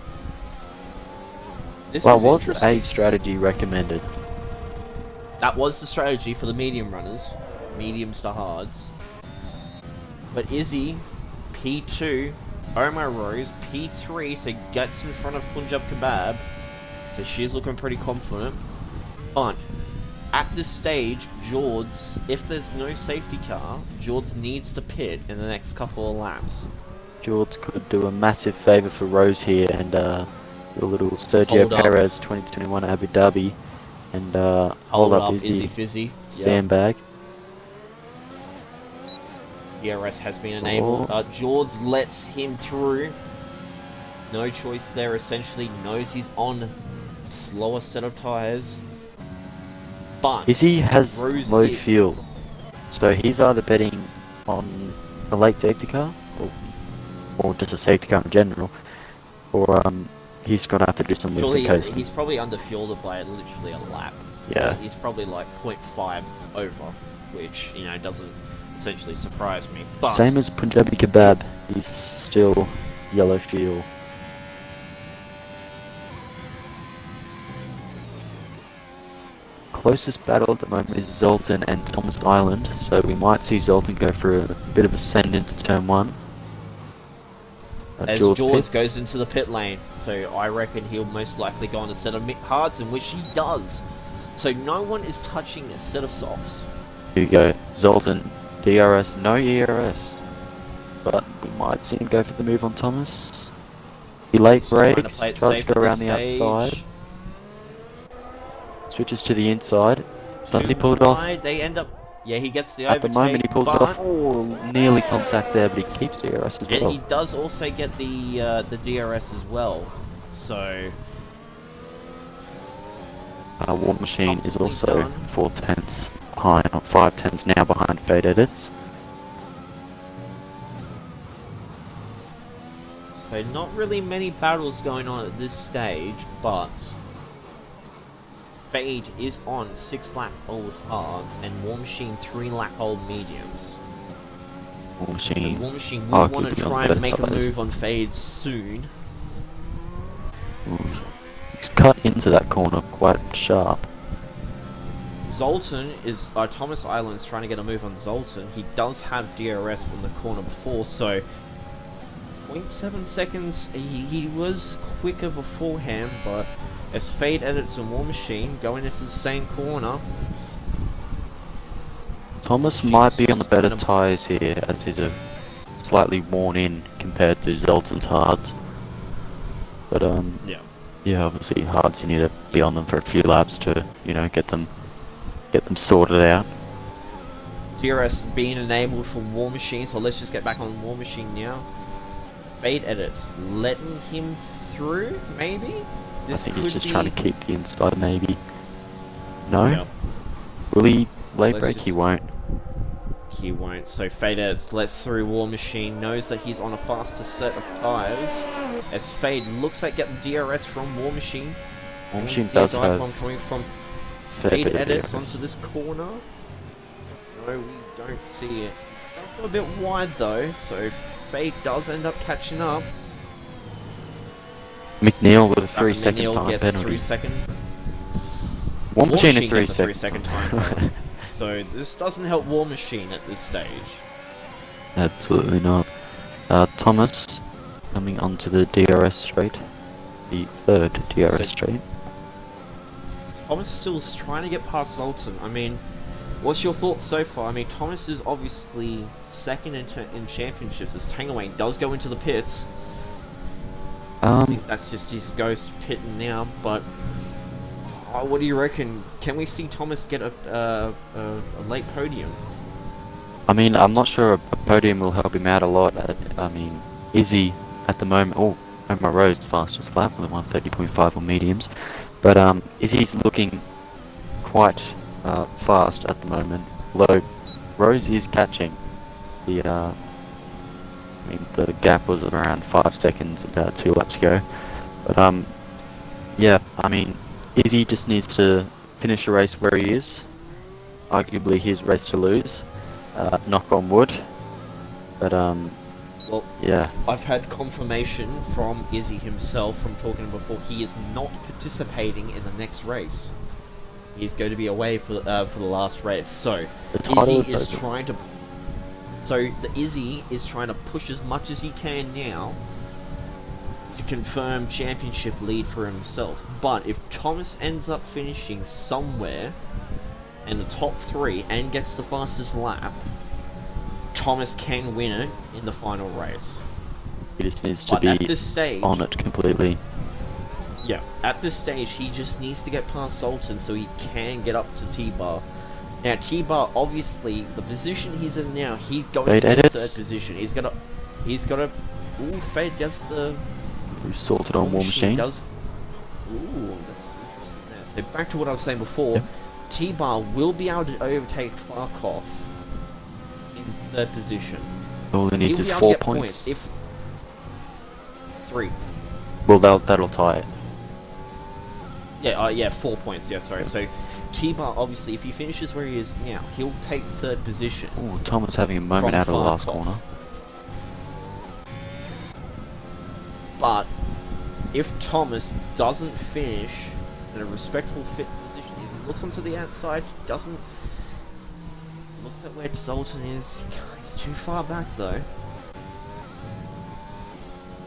This Well, is was interesting. a strategy recommended? That was the strategy for the medium runners. Mediums to hards. But Izzy, P2, Omar Rose, P3, so gets in front of Punjab Kebab. So she's looking pretty confident. But at this stage, George, if there's no safety car, George needs to pit in the next couple of laps. George could do a massive favour for Rose here and do a little Sergio Hold up. Perez 2021 Abu Dhabi and Hold up, Izzy Izzy Fizzy. sandbag. DRS has been enabled. George lets him through. No choice there, essentially. Knows he's on a slower set of tyres. But Izzy has Rose low hit. fuel, so he's either betting on a late safety car or just a safety car in general, or he's gonna have to do some surely lifting coasting. he's probably underfueled by literally a lap. Yeah. He's probably like 0.5 over, which, you know, doesn't essentially surprise me. But Same as Punjabi Kebab, he's still yellow fuel. closest battle at the moment is Zoltan and Thomas Island, so we might see Zoltan go for a bit of a send into turn 1. As George Jaws pits. goes into the pit lane, so I reckon he'll most likely go on a set of hards, in which he does. So no one is touching a set of softs. Here we go, Zoltan, DRS, no ERS. But we might see him go for the move on Thomas. He late He's trying to brakes, play it tries safe to go at around this the stage. outside. Switches to the inside. Does Too he pull it off? wide, they end up... Yeah, he gets the At overtake, the moment he pulls it but off. Oh, nearly contact there, but he keeps DRS as well. he does also get the DRS as well. So... War Machine is comfortably also done. 4 tenths behind, 5 tenths now behind Fade Edits. So not really many battles going on at this stage, but Fade is on 6-lap old hards and War Machine 3-lap old mediums. War So Machine. War Machine will want to arguably on try and better make a tyres. move on Fade soon. Ooh. He's cut into that corner quite sharp. Zoltan is... Thomas Island's trying to get a move on Zoltan. He does have DRS in the corner before, so 0.7 seconds, he was quicker beforehand, but as Fade Edits and War Machine going into the same corner, Thomas Jeez, might be on the he's better kind of- tyres here, as he's a slightly worn in compared to Zoltan's hards. But yeah, obviously hards you need to be on them for a few laps to, you know, get them sorted out. DRS being enabled for War Machine, so let's just get back on War Machine now. Fade Edits letting him through, maybe? I think he's just trying to keep the inside, maybe. No? Yeah. Will he late let's break? He just- won't. He won't, so Fade Edits lets through War Machine, knows that he's on a faster set of tyres, as Fade looks like getting DRS from War Machine. War And we Machine see a does dive have bomb coming from fair Fade bit of Edits DRS. onto this corner. No, we don't see it. That's got a bit wide though, so Fade does end up catching up. McNeil with a 3-second McNeil time gets penalty. 3 second. War Machine is 3 gets a seconds. 3-second time penalty. So this doesn't help War Machine at this stage. Absolutely not. Thomas coming onto the DRS straight. The third DRS So- straight. Thomas still's trying to get past Zoltan. I mean, what's your thoughts so far? I mean, Thomas is obviously second in championships as Tangerwayne does go into the pits. I think that's just his ghost pitting now, but what do you reckon? Can we see Thomas get a late podium? I mean, I'm not sure a podium will help him out a lot. I mean, Izzy at the moment... Oh, Omar Rose fastest lap with a 130.5 on mediums. But Izzy's looking quite fast at the moment. Although Rose is catching. I mean, the gap was around 5 seconds about 2 laps ago. But yeah, I mean, Izzy just needs to finish the race where he is. Arguably his race to lose. Knock on wood. But Well, yeah. I've had confirmation from Izzy himself from talking before. He is not participating in the next race. He's going to be away for the last race. So The title Izzy is open. trying to. So the Izzy is trying to push as much as he can now to confirm championship lead for himself. But if Thomas ends up finishing somewhere in the top 3 and gets the fastest lap, Thomas can win it in the final race. He just needs to But at be this stage, on it completely. yeah, at this stage he just needs to get past Zoltan so he can get up to T-Bar. Now T-Bar, obviously, the position he's in now, he's going Fade to be in edits. 3rd position. He's got to, ooh, Fade does the We sorted on War Machine. Does, ooh, that's interesting there. So back to what I was saying before, Yep. T-Bar will be able to overtake Farkov in 3rd position. All he needs He'll is be able to 4 get points. if 3. Well, that'll tie it. Yeah, 4 points. Yeah, sorry. So T-Bar, obviously, if he finishes where he is now, he'll take 3rd position. Oh, Thomas having a moment From out of the last Farkov. corner. But if Thomas doesn't finish in a respectable fit position, he's in looks onto the outside, doesn't... Looks at where Zoltan is. It's too far back though.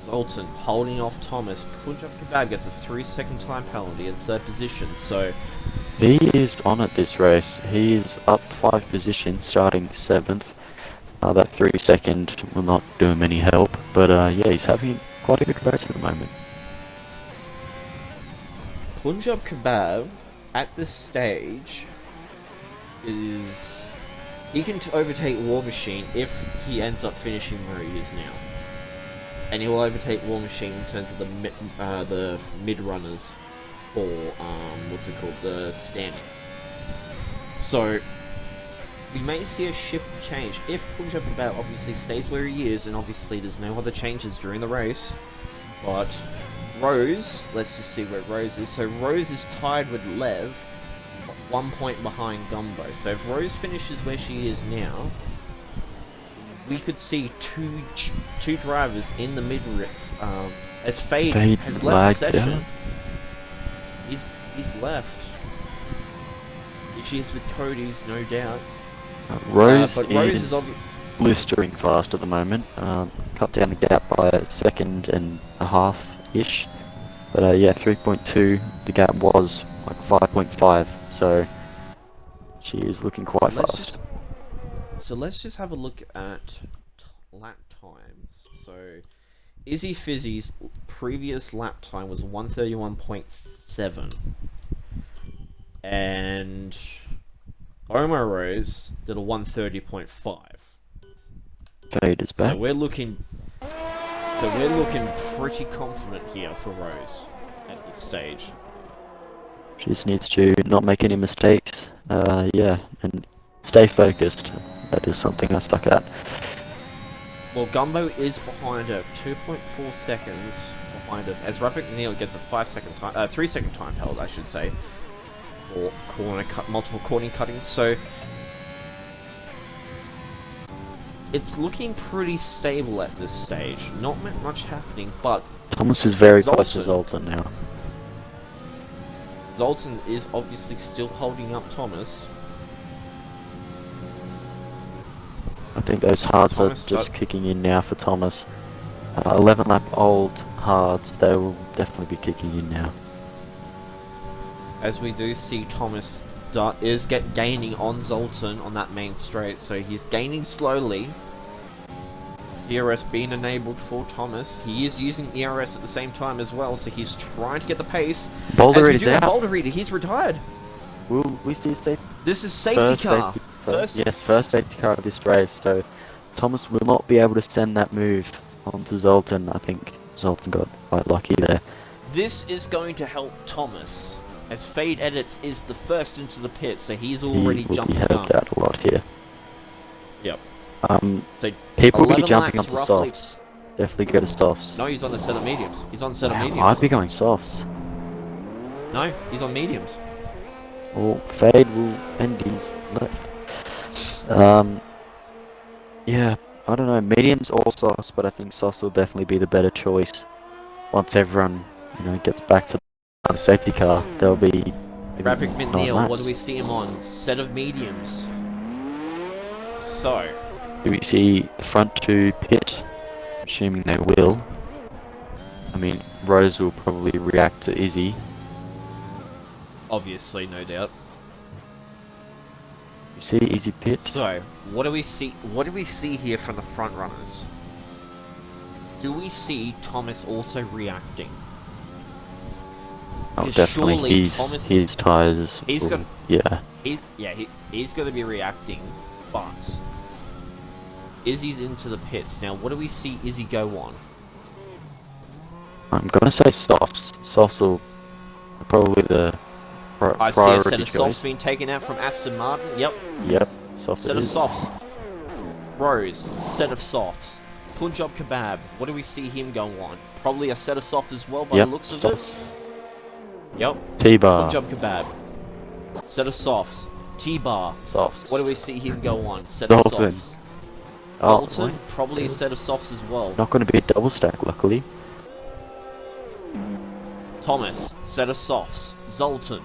Zoltan holding off Thomas. Punjab Kebab gets a 3-second time penalty in 3rd position, so... He is on at this race. He is up 5 positions, starting 7th. That 3-second will not do him any help, but yeah, he's having quite a good race at the moment. Punjab Kebab, at this stage, is... He can overtake War Machine if he ends up finishing where he is now. And he will overtake War Machine in terms of the mid runners for what's it called, the standings. So we may see a shift change if Punjab Kebab obviously stays where he is, and obviously there's no other changes during the race. But Rose, let's just see where Rose is. So Rose is tied with Lev, 1 point behind Gumbo. So if Rose finishes where she is now, we could see two drivers in the mid-riff. As Fade has left the session, down. he's left. Issues with Cody's, no doubt. Rose, but Rose is is blistering fast at the moment. Cut down the gap by a second and a half-ish. But yeah, 3.2. The gap was like 5.5. So she is looking quite fast. So let's just have a look at lap times. So Izzy Fizzy's previous lap time was 131.7, and Omar Rose did a 130.5. Fade is back. So we're looking pretty confident here for Rose at this stage. She just needs to not make any mistakes. Yeah, and stay focused. That is something I stuck at. Well, Gumbo is behind her, 2.4 seconds behind us, as Rapid McNeil gets a 3-second time penalty, I should say, for multiple corner cutting. So it's looking pretty stable at this stage. Not much happening, but Thomas is very close to Zoltan now. Zoltan is obviously still holding up Thomas. I think those hards are just kicking in now for Thomas. 11 lap old hards, they will definitely be kicking in now. As we do see Thomas is gaining on Zoltan on that main straight, so he's gaining slowly. DRS being enabled for Thomas. He is using ERS at the same time as well, so he's trying to get the pace. Boulder Reader's out. Boulder Reader, he's retired. Will we see safety? This is safety car. First safety car of this race, so Thomas will not be able to send that move onto Zoltan. I think Zoltan got quite lucky there. This is going to help Thomas, as Fade Edits is the first into the pit, so he's already jumping up. He will be helped out a lot here. Yep. So people will be jumping laps onto roughly... softs. Definitely go to softs. No, he's on the set of mediums. He's on set of mediums. I'd be going softs. No, he's on mediums. Well, Fade will end his left. Yeah, I don't know, mediums or softs, but I think softs will definitely be the better choice. Once everyone, gets back to the safety car, there'll be... Rapid McNeil, what do we see him on? Set of mediums. So... Do we see the front two pit? Assuming they will. I mean, Rose will probably react to Izzy. Obviously, no doubt. You see Izzy pit? So, what do we see? What do we see here from the front runners? Do we see Thomas also reacting? Oh, definitely. His tires. He's will, gonna. Yeah. He's going to be reacting, but Izzy's into the pits now. What do we see Izzy go on? I'm gonna say softs. Softs will probably the. I see a set of softs being taken out from Aston Martin. Yep. Soft set of softs. Rose, set of softs. Punjab Kebab, what do we see him go on? Probably a set of softs as well by the looks of it. Yep. T-bar. Punjab Kebab. Set of softs. T-bar. Softs. What do we see him go on? Set of softs. Zoltan, probably a set of softs as well. Not going to be a double stack, luckily. Thomas, set of softs. Zoltan.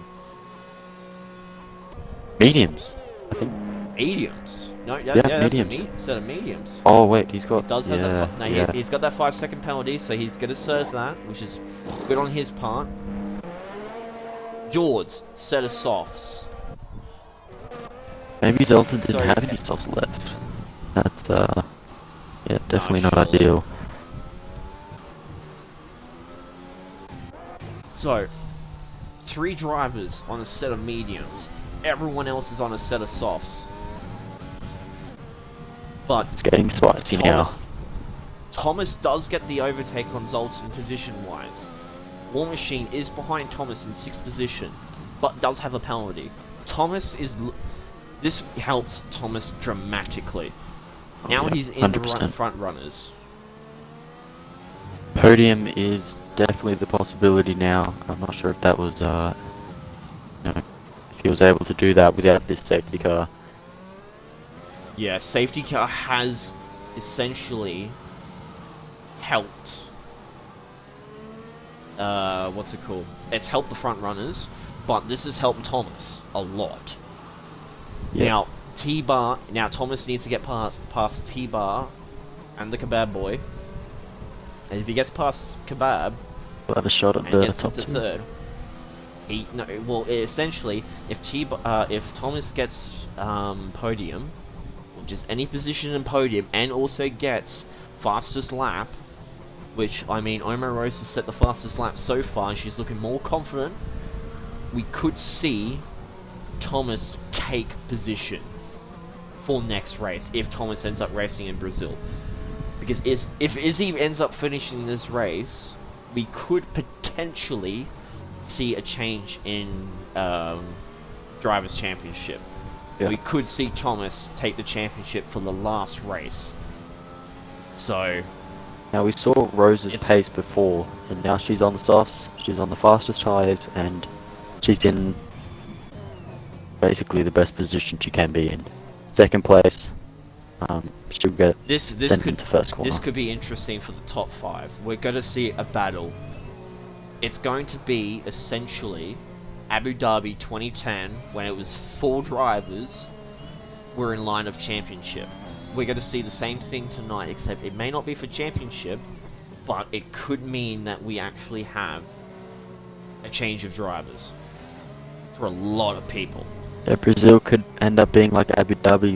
Mediums, I think. Mediums. No, yeah, Yeah, that's a mediums. set of mediums. Oh wait, he's got. He does have yeah, that. No, yeah. he's got that 5-second penalty, so he's gonna serve that, which is good on his part. George, set of softs. Maybe Zoltan didn't So- have any softs left. That's yeah, definitely not surely. ideal. So, 3 drivers on a set of mediums. Everyone else is on a set of softs. But It's getting spicy Thomas does get the overtake on Zoltan position-wise. War Machine is behind Thomas in 6th position, but does have a penalty. This helps Thomas dramatically. Now yeah, he's in the 100%. front runners. Podium is definitely the possibility now. I'm not sure if that was, you know, if he was able to do that without this safety car. Yeah, safety car has essentially helped. What's it called? It's helped the front runners, but this has helped Thomas a lot. Yeah. Now, T-Bar. Now Thomas needs to get past T-Bar and the Kebab boy. And if he gets past Kebab We'll have a shot at and the gets top into 2. third, essentially, if Thomas gets podium, or just any position in podium, and also gets fastest lap, which I mean, Omar Rose has set the fastest lap so far, and she's looking more confident. We could see Thomas take position for next race if Thomas ends up racing in Brazil. Because if Izzy ends up finishing this race, we could potentially see a change in Drivers' Championship. Yeah. We could see Thomas take the championship for the last race. So, Now we saw Rose's It's- pace before, and now she's on the softs, she's on the fastest tyres, and she's in basically the best position she can be in. Second place, she'll get this sent could into first corner. this could be interesting for the top 5. We're going to see a battle. It's going to be essentially Abu Dhabi 2010, when it was 4 drivers were in line of championship. We're going to see the same thing tonight, except it may not be for championship, but it could mean that we actually have a change of drivers for a lot of people. Yeah, Brazil could end up being like Abu Dhabi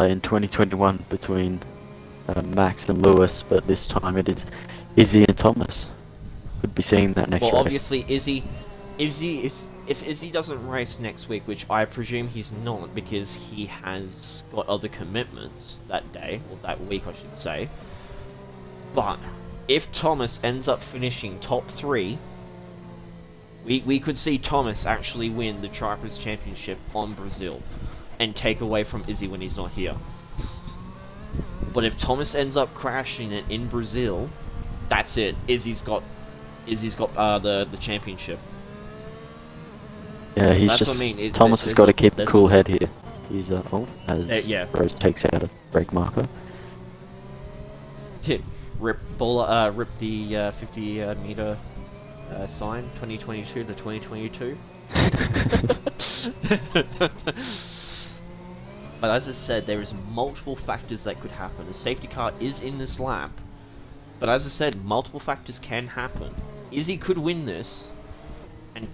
in 2021 between Max and Lewis, but this time it is Izzy and Thomas. Could be seeing that next Well, race. obviously, if Izzy doesn't race next week, which I presume he's not because he has got other commitments that day, or that week I should say, but if Thomas ends up finishing top 3, we could see Thomas actually win the Drivers' Championship on Brazil and take away from Izzy when he's not here. But if Thomas ends up crashing it in Brazil, that's it. Izzy's got the championship. Yeah, he's That's just what I mean, Thomas has there's got to a- keep a there's cool a- head here. He's as Yeah. Rose takes out a brake marker. Rip the 50 meter sign 2022 to 2022. But as I said, there is multiple factors that could happen. The safety car is in this lap, but as I said, multiple factors can happen. Izzy could win this, and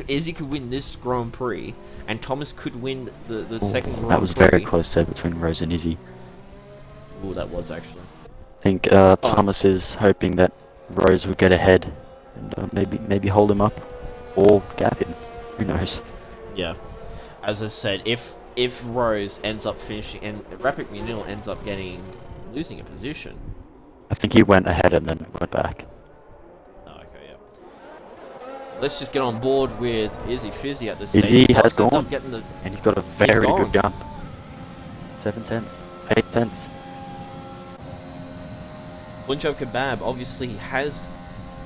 Izzy could win this Grand Prix, and Thomas could win the second Grand Prix. That was very close there between Rose and Izzy. Ooh, that was actually. I think Thomas is hoping that Rose would get ahead and maybe hold him up or gap him. Who knows? Yeah. As I said, if Rose ends up finishing and Rapid Renewal ends up losing a position. I think he went ahead and then went back. Oh, okay, yeah. So let's just get on board with Izzy Fizzy at the Izzy stage. has Does end gone. up getting the And he's got a very gone. good jump. 7 tenths. 8 tenths. Punjab Kebab obviously has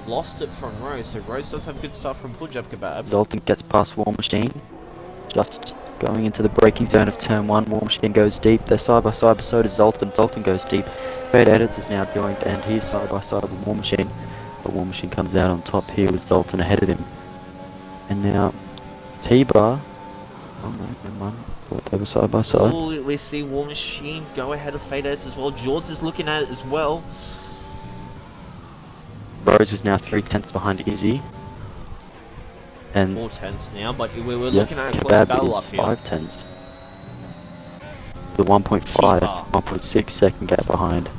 lost it from Rose, so Rose does have a good start from Punjab Kebab. Zoltan gets past War Machine. Just going into the braking zone of turn 1. War Machine goes deep. They're side by side, but so does Zoltan. Zoltan goes deep. Fred Edits is now joined, and he's side by side with War Machine. But War Machine comes out on top here with Zoltan ahead of him. And now T-Bar Oh no, never mind. Thought they were side by side. Oh, we see War Machine go ahead of Fade Edits as well. George is looking at it as well. Rose is now 3/10 behind Izzy. And 4/10 now, but we're yeah, looking at a close Kebab battle is up here. 5/10. The 1.5, T-Bar. 1.6 second gap behind.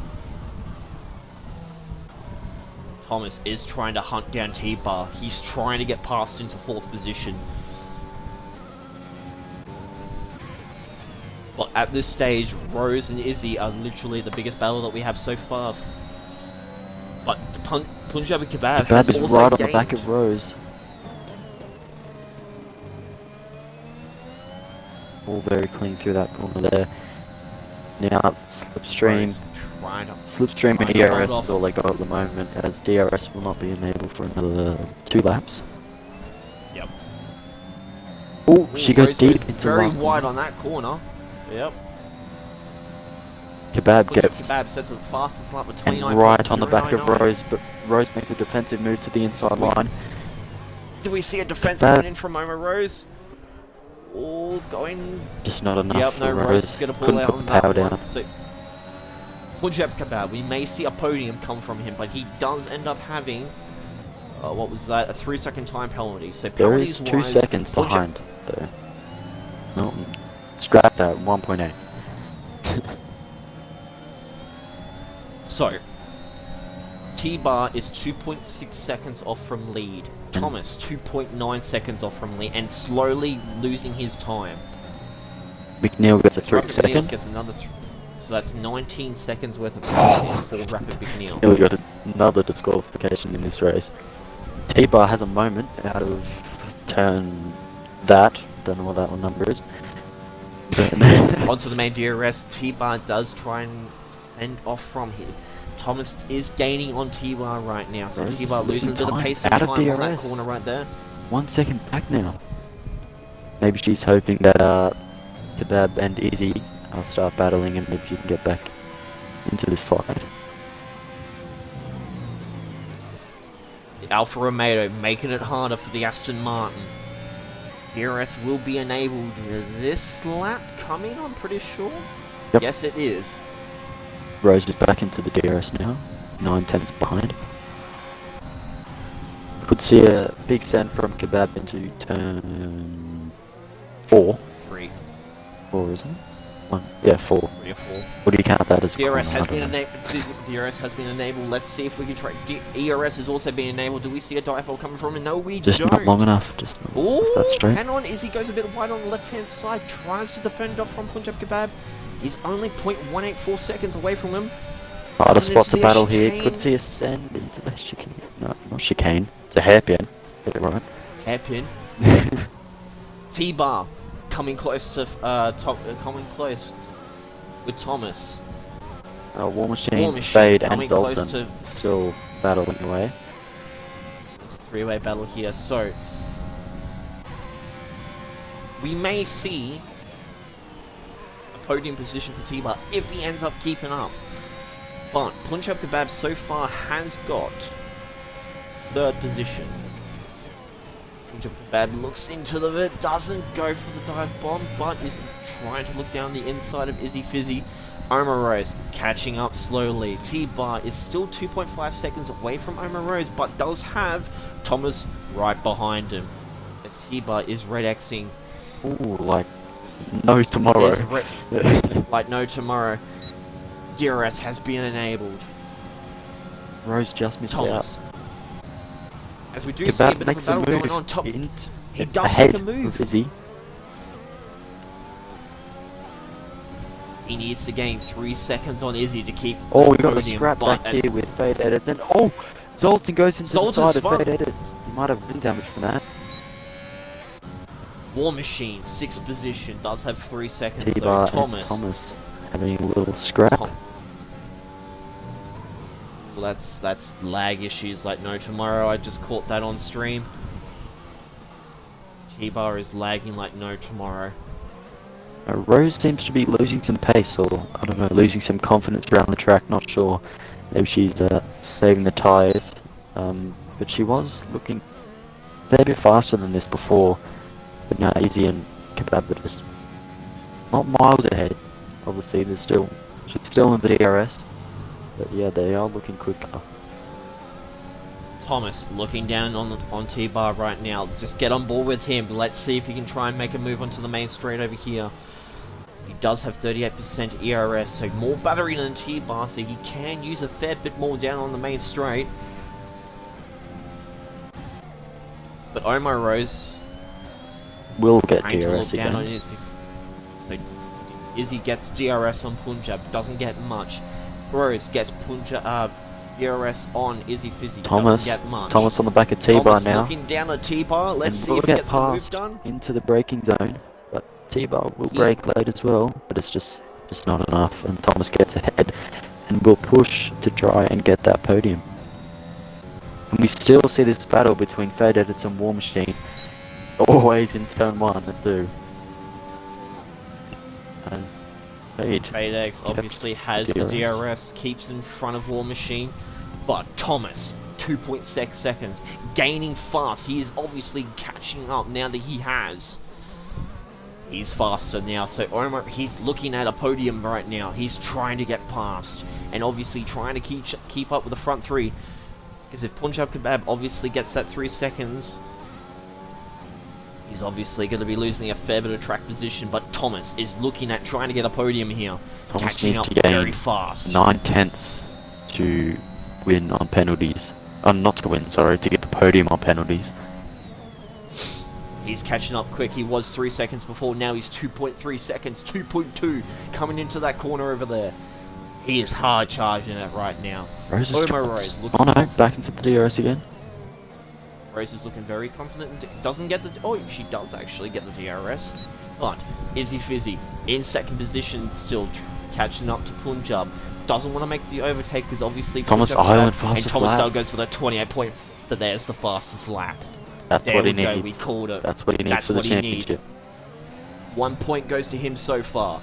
Thomas is trying to hunt down T-Bar. He's trying to get past into 4th position. But at this stage, Rose and Izzy are literally the biggest battle that we have so far. But Punjabi Kebab has Kebab is also right on gained. the back of Rose. All very clean through that corner there. Now Slipstream. Rose trying to Slipstream and trying to hold ERS off. is all they got at the moment, as DRS will not be enabled for another 2 laps. Yep. Oh, she goes Rose deep goes into the very last wide corner. on that corner. Yep. Kebab Punjab gets Kebab sets the fastest lap with and 29. right on the back of Rose, but Rose makes a defensive move to the inside line. Do we see a defense coming in from Oma Rose? All going. Just not enough Yep, for no, Rose. Rose is going to pull Couldn't out put on the that power one. down. So, Punjab Kebab, we may see a podium come from him, but he does end up having, what was that, a 3-second time penalty. So There is penalties 2 wise, seconds behind, though. No, scrap that, 1.8. So, T-Bar is 2.6 seconds off from lead. Thomas, 2.9 seconds off from lead, and slowly losing his time. McNeil gets a Rapid 3 McNeil second. gets another so that's 19 seconds worth of penalties for Rapid McNeil. Nearly got another disqualification in this race. T-Bar has a moment out of turn that. Don't know what that one number is. Onto the main DRS, T-Bar does try and fend off from him. Thomas is gaining on T-Bar right now, so Rose is T-Bar losing a losing bit of time pace and out time of on that DRS. corner right there. 1 second back now. Maybe she's hoping that Kebab and Izzy will start battling and maybe she can get back into this fight. The Alfa Romeo making it harder for the Aston Martin. DRS will be enabled this lap coming, I'm pretty sure. Yep. Yes, it is. Rose is back into the DRS now, 9/10 behind. Could see a big send from Kebab into turn 4. 3, 4, isn't it? 1. Yeah, 4. 3 or 4. What do you count that as? DRS corner? has I been don't know. enabled. DRS has been enabled. Let's see if we can try. ERS has also been enabled. Do we see a dive hole coming from him? No, we Just don't. not long enough. Just not long enough. Ooh, That's straight. hang on. Izzy goes a bit wide on the left-hand side. Tries to defend off from Punjab Kebab. He's only 0.184 seconds away from him. Harder Coming spots into to the battle here. chicane. Could see a send into the chicane. No, not chicane. It's a hairpin. Get it right. Hairpin. T-Bar coming close to coming close with Thomas. War Machine, War Machine Fade, and coming close Zoltan still battling away. It's a 3-way battle here, so we may see a podium position for T-Bar if he ends up keeping up. But Punjab Kebab so far has got 3rd position. Punjab Kebab looks into the doesn't go for the dive bomb, but is trying to look down the inside of Izzy Fizzy. Oma Rose catching up slowly. T-Bar is still 2.5 seconds away from Oma Rose, but does have Thomas right behind him. As T-Bar is red Xing. Ooh, like no tomorrow. Like no tomorrow. DRS has been enabled. Rose just missed Thomas. out. As we do see a Kebab bit of a makes a battle move going on top. He does ahead make a move. of Izzy. He needs to gain 3 seconds on Izzy to keep Oh, we the got a podium, scrap but back here with Fade Edits, and oh, Zoltan goes into Zoltan's the side spun. of Fade Edits. He might have wind damage from that. War Machine, 6th position, does have 3 seconds. T-Bar So and Thomas having a little scrap. Well, that's lag issues like no tomorrow. I just caught that on stream. T-Bar is lagging like no tomorrow. Rose seems to be losing some pace, or I don't know, losing some confidence around the track. Not sure. Maybe she's saving the tyres. But she was looking a fair bit faster than this before. But now Izzy and Kebab are just not miles ahead. Obviously, she's still in the DRS, but yeah, they are looking quicker. Thomas looking down on T-Bar right now. Just get on board with him. Let's see if he can try and make a move onto the main straight over here. He does have 38% ERS, so more battery than T-Bar, so he can use a fair bit more down on the main straight. But Omar Rose will get trying to look DRS down on again. Izzy. So Izzy gets DRS on Punjab, doesn't get much. Rose gets DRS on Izzy Fizzy, Thomas, doesn't get much. Thomas on the back of T-Bar Thomas now. looking down at T-Bar, let's And see will if he get gets the move past done. into the braking zone, but T-Bar will brake late as well, but it's just not enough, and Thomas gets ahead and will push to try and get that podium. And we still see this battle between Fade Edits and War Machine, always in turn 1 and 2. As Fade X obviously has the DRS, keeps in front of War Machine, but Thomas, 2.6 seconds, gaining fast. He is obviously catching up now that he has. He's faster now, so Omar, he's looking at a podium right now. He's trying to get past, and obviously trying to keep up with the front three. Because if Punjab Kebab obviously gets that 3 seconds, he's obviously going to be losing a fair bit of track position. But Thomas is looking at trying to get a podium here, Thomas catching needs up to gain very fast. 9/10 to win on penalties. Not to win, sorry, to get the podium on penalties. He's catching up quick. He was 3 seconds before. Now he's 2.3 seconds. 2.2 coming into that corner over there. He is hard charging it right now. Rose is Rose looking oh no, confident. back into the DRS again. Rose is looking very confident and doesn't get the... Oh, she does actually get the DRS. But Izzy Fizzy in second position still catching up to Punjab. Doesn't want to make the overtake because obviously Thomas Punjab Island and fastest Thomas lap. still goes for the 28 point. So there's the fastest lap. That's There what he we go, needs. we called it. That's what he needs That's for the what he needs. championship. 1 point goes to him so far.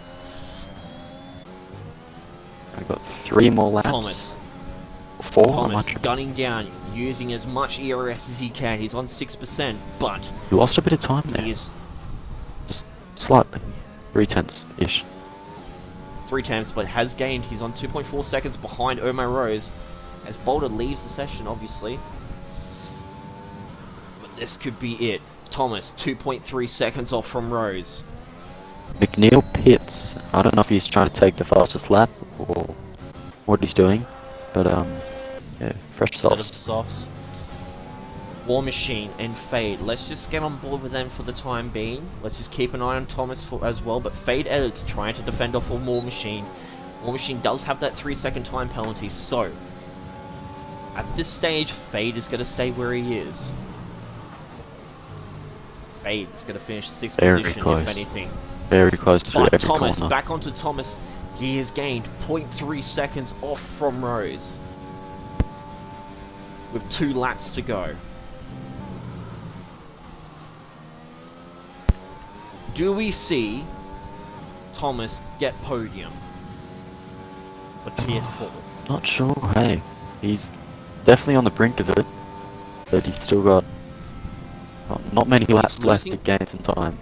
I've got 3 more laps. Thomas. 4. Thomas gunning down, using as much ERS as he can. He's on 6%, but He lost a bit of time there. he is Just slightly. 3/10-ish. 3 times, but has gained. He's on 2.4 seconds behind Omar Rose, as Boulder leaves the session, obviously. But this could be it. Thomas, 2.3 seconds off from Rose. McNeil pits. I don't know if he's trying to take the fastest lap or what he's doing, but yeah, fresh Set of softs. softs. War Machine and Fade. Let's just get on board with them for the time being. Let's just keep an eye on Thomas as well. But Fade Edits trying to defend off of War Machine. War Machine does have that 3-second time penalty, so at this stage, Fade is going to stay where he is. Fade is going to finish 6th Very position, close. if anything. Very close to But every Thomas, corner. back onto Thomas. He has gained 0.3 seconds off from Rose, with 2 laps to go. Do we see Thomas get podium for Tier 4? Not sure. Hey, he's definitely on the brink of it, but he's still got not many laps left to losing- gain some time.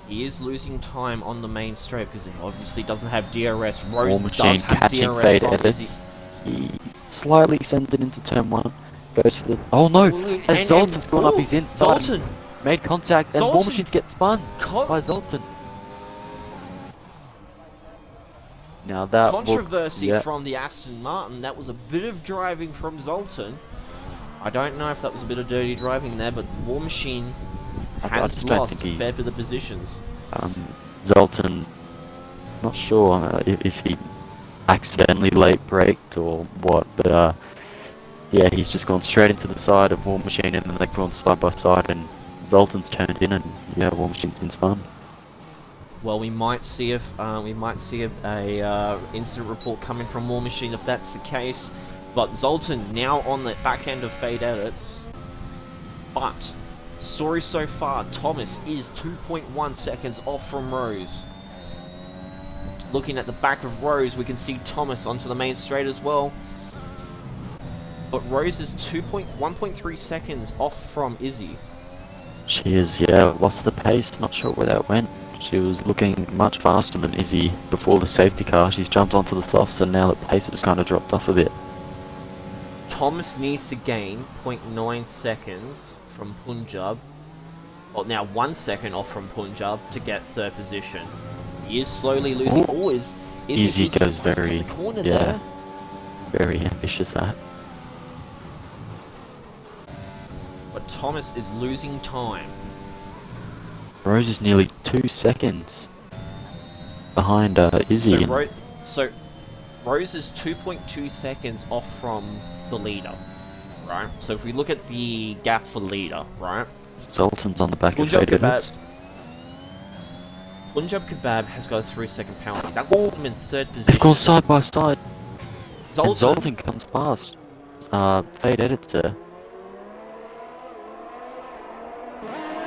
He is losing time on the main straight because he obviously doesn't have DRS. War Rose Machine does have catching DRS Fade on Edits. He slightly sends it into turn 1. Goes for the... Oh no! As Zoltan's gone up his inside. Zoltan! Made contact and War Zoltan- Machines get spun by Zoltan. Now that Controversy yeah. from the Aston Martin. That was a bit of driving from Zoltan. I don't know if that was a bit of dirty driving there, but War Machine I has just don't lost think a he- fair bit of positions. Zoltan, not sure if he accidentally late braked or what, but yeah, he's just gone straight into the side of War Machine and then they've gone side by side and Zoltan's turned in and yeah, War Machine's been spun. Well, we might see if a incident report coming from War Machine if that's the case. But Zoltan now on the back end of Fade Edits. But story so far, Thomas is 2.1 seconds off from Rose. Looking at the back of Rose, we can see Thomas onto the main straight as well. But Rose is 1.3 seconds off from Izzy. She is, yeah, lost the pace, not sure where that went. She was looking much faster than Izzy before the safety car. She's jumped onto the softs and now the pace has kind of dropped off a bit. Thomas needs to gain 0.9 seconds from Punjab. Well, now 1 second off from Punjab to get third position. He is slowly losing. Oh, is Izzy goes the very, corner yeah, there. very ambitious that. But Thomas is losing time. Rose is nearly 2 seconds behind Izzy. So Rose is 2.2 seconds off from the leader, right? So if we look at the gap for leader, right? Zoltan's on the back of Punjab Faded Kebab. Hits. Punjab Kebab has got a 3-second penalty. That will put him in third position. They've gone side by side. Zoltan, And Zoltan comes past. Fade Edits there.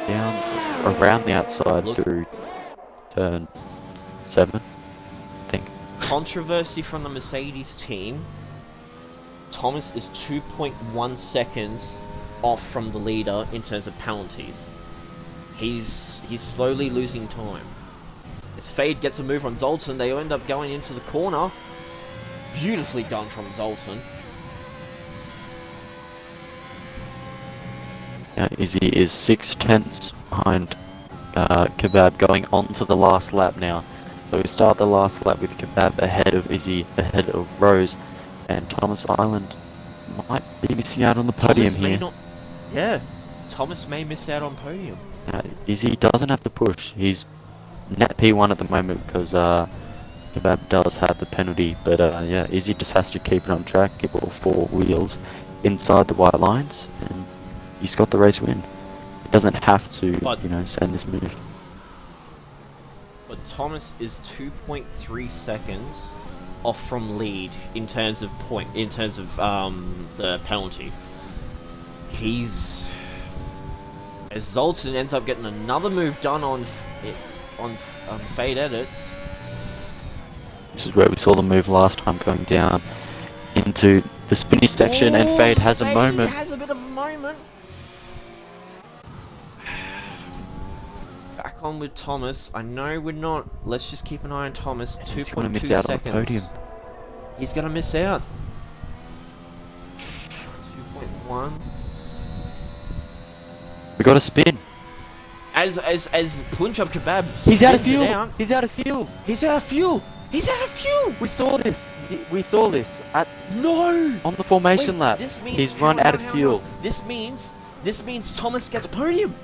Down around the outside through turn 7, I think. controversy from the Mercedes team. Thomas is 2.1 seconds off from the leader in terms of penalties. He's slowly losing time. As Fade gets a move on Zoltan, they end up going into the corner. Beautifully done from Zoltan. Yeah, Izzy is 6/10 behind Kebab going on to the last lap now. So we start the last lap with Kebab ahead of Izzy, ahead of Rose, and Thomas Island might be missing out on the podium here. Yeah, Thomas may miss out on podium. Izzy doesn't have to push. He's net P1 at the moment because Kebab does have the penalty, but yeah, Izzy just has to keep it on track, keep all 4 wheels inside the white lines, and he's got the race win. He doesn't have to, send this move. But Thomas is 2.3 seconds off from lead in terms of the penalty. As Zoltan ends up getting another move done on Fade Edits. This is where we saw the move last time, going down into the spinny section, and Fade has a moment. Has a bit of a moment. Back on with Thomas. I know we're not. Let's just keep an eye on Thomas. 2.2 He's gonna miss out seconds. on the podium. He's gonna miss out. 2.1. We got a spin. As Punjab Kebab He's out of spins it fuel. out. He's out of fuel. He's out of fuel. He's out of fuel. We saw this. We saw this at No. on the formation Wait, lap. this means, He's run out of fuel. This means Thomas gets a podium.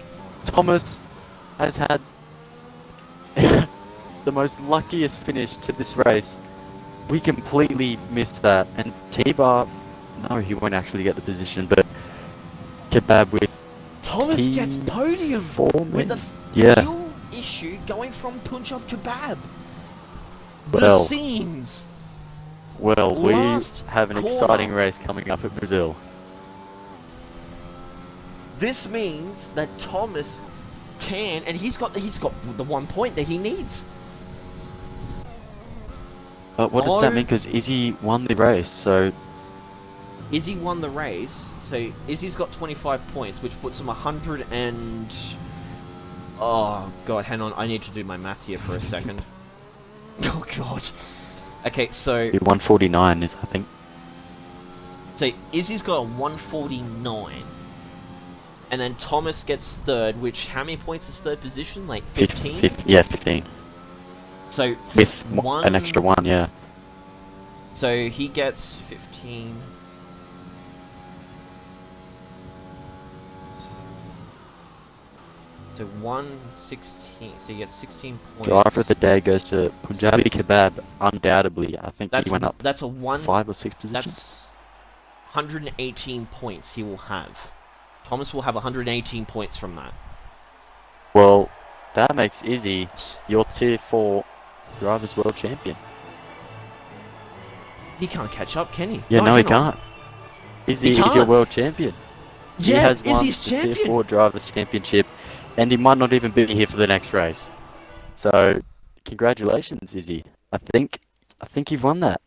Thomas has had the most luckiest finish to this race. We completely missed that, and T-Bar, no, he won't actually get the position, but Kebab with Thomas gets podium with a fuel issue going from Punjab Kebab. The scenes. Well, we Last have an exciting race coming up at Brazil. This means that Thomas can, and he's got the 1 point that he needs. But what does that mean? Because Izzy won the race, so... Izzy won the race, so Izzy's got 25 points, which puts him 100 and... Oh, God, hang on, I need to do my math here for a second. Oh, God. Okay, so... 149 is, I think. So, Izzy's got a 149. And then Thomas gets third, which, how many points is third position? Like 15? Yeah, 15. So, with an extra 1, yeah. So, he gets 15... So 116, so you get 16 points. Driver of the day goes to Punjabi Kebab, undoubtedly. I think he went up that's a 5 or 6 positions. That's 118 points he will have. Thomas will have 118 points from that. Well, that makes Izzy your tier 4 Drivers World Champion. He can't catch up, can he? Yeah, no, he can't. Izzy is your World Champion. Yeah, he has won Izzy's the champion. tier 4 Drivers Championship, and he might not even be here for the next race. So, congratulations, Izzy. I think you've won that.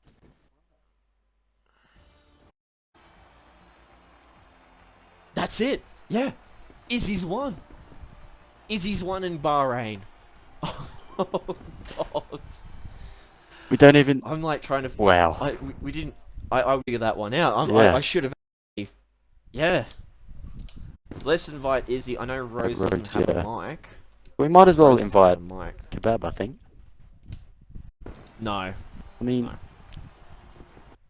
That's it. Yeah, Izzy's won. Izzy's won in Bahrain. Oh god. We don't even. I'm like trying to. Wow. We didn't. I figured that one out. Yeah. I should have. Yeah. So let's invite Izzy. I know Rose doesn't have a mic. We might as well Rose doesn't have invite a mic. Kebab, I think. No. I mean, No.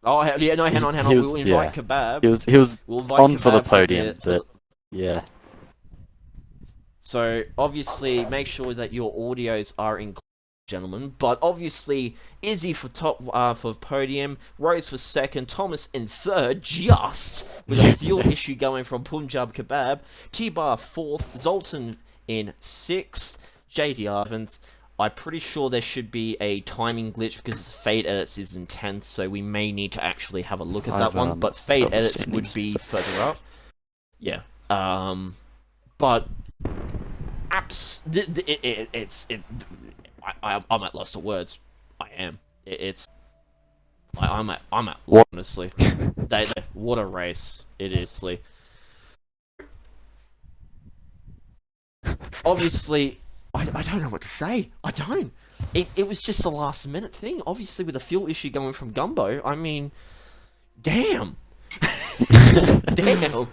Oh yeah, no, hang on. We'll invite Kebab. he was We'll invite on Kebab for the podium, but yeah. So obviously, make sure that your audios are in, gentlemen. But obviously, Izzy for top for podium, Rose for second, Thomas in third, just with a fuel issue going from Punjab Kebab. T-Bar fourth, Zoltan in sixth, JDR seventh. I'm pretty sure there should be a timing glitch because Fade Edits is in 10th, so we may need to actually have a look at that one. But Fade Edits would be further up. Yeah. But I'm at loss of words. I am. I'm at What? honestly. What a race it is. Obviously, I don't know what to say. I don't. It was just a last minute thing. Obviously, with a fuel issue going from Gumbo, I mean, damn. Just damn.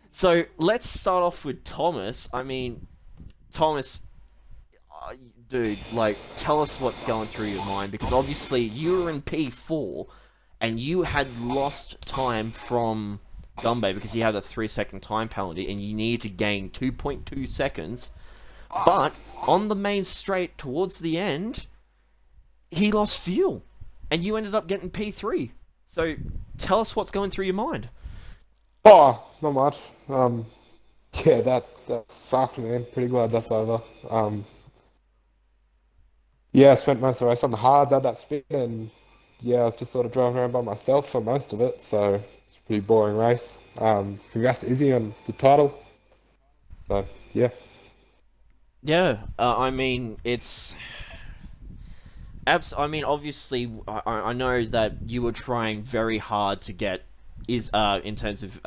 So let's start off with Thomas. I mean, Thomas, dude, like, tell us what's going through your mind, because obviously you were in P4 and you had lost time from Gumbo because he had a 3-second time penalty and you needed to gain 2.2 seconds. But on the main straight towards the end, he lost fuel and you ended up getting P3. So tell us what's going through your mind. Oh, not much. Yeah, that sucked, man. Pretty glad that's over. Yeah, I spent most of the race on the hards, had that spin, and yeah, I was just sort of driving around by myself for most of it, so it's a pretty boring race. Congrats to Izzy on the title. So, yeah. Yeah, I mean, it's... I mean, obviously, I know that you were trying very hard to get in terms of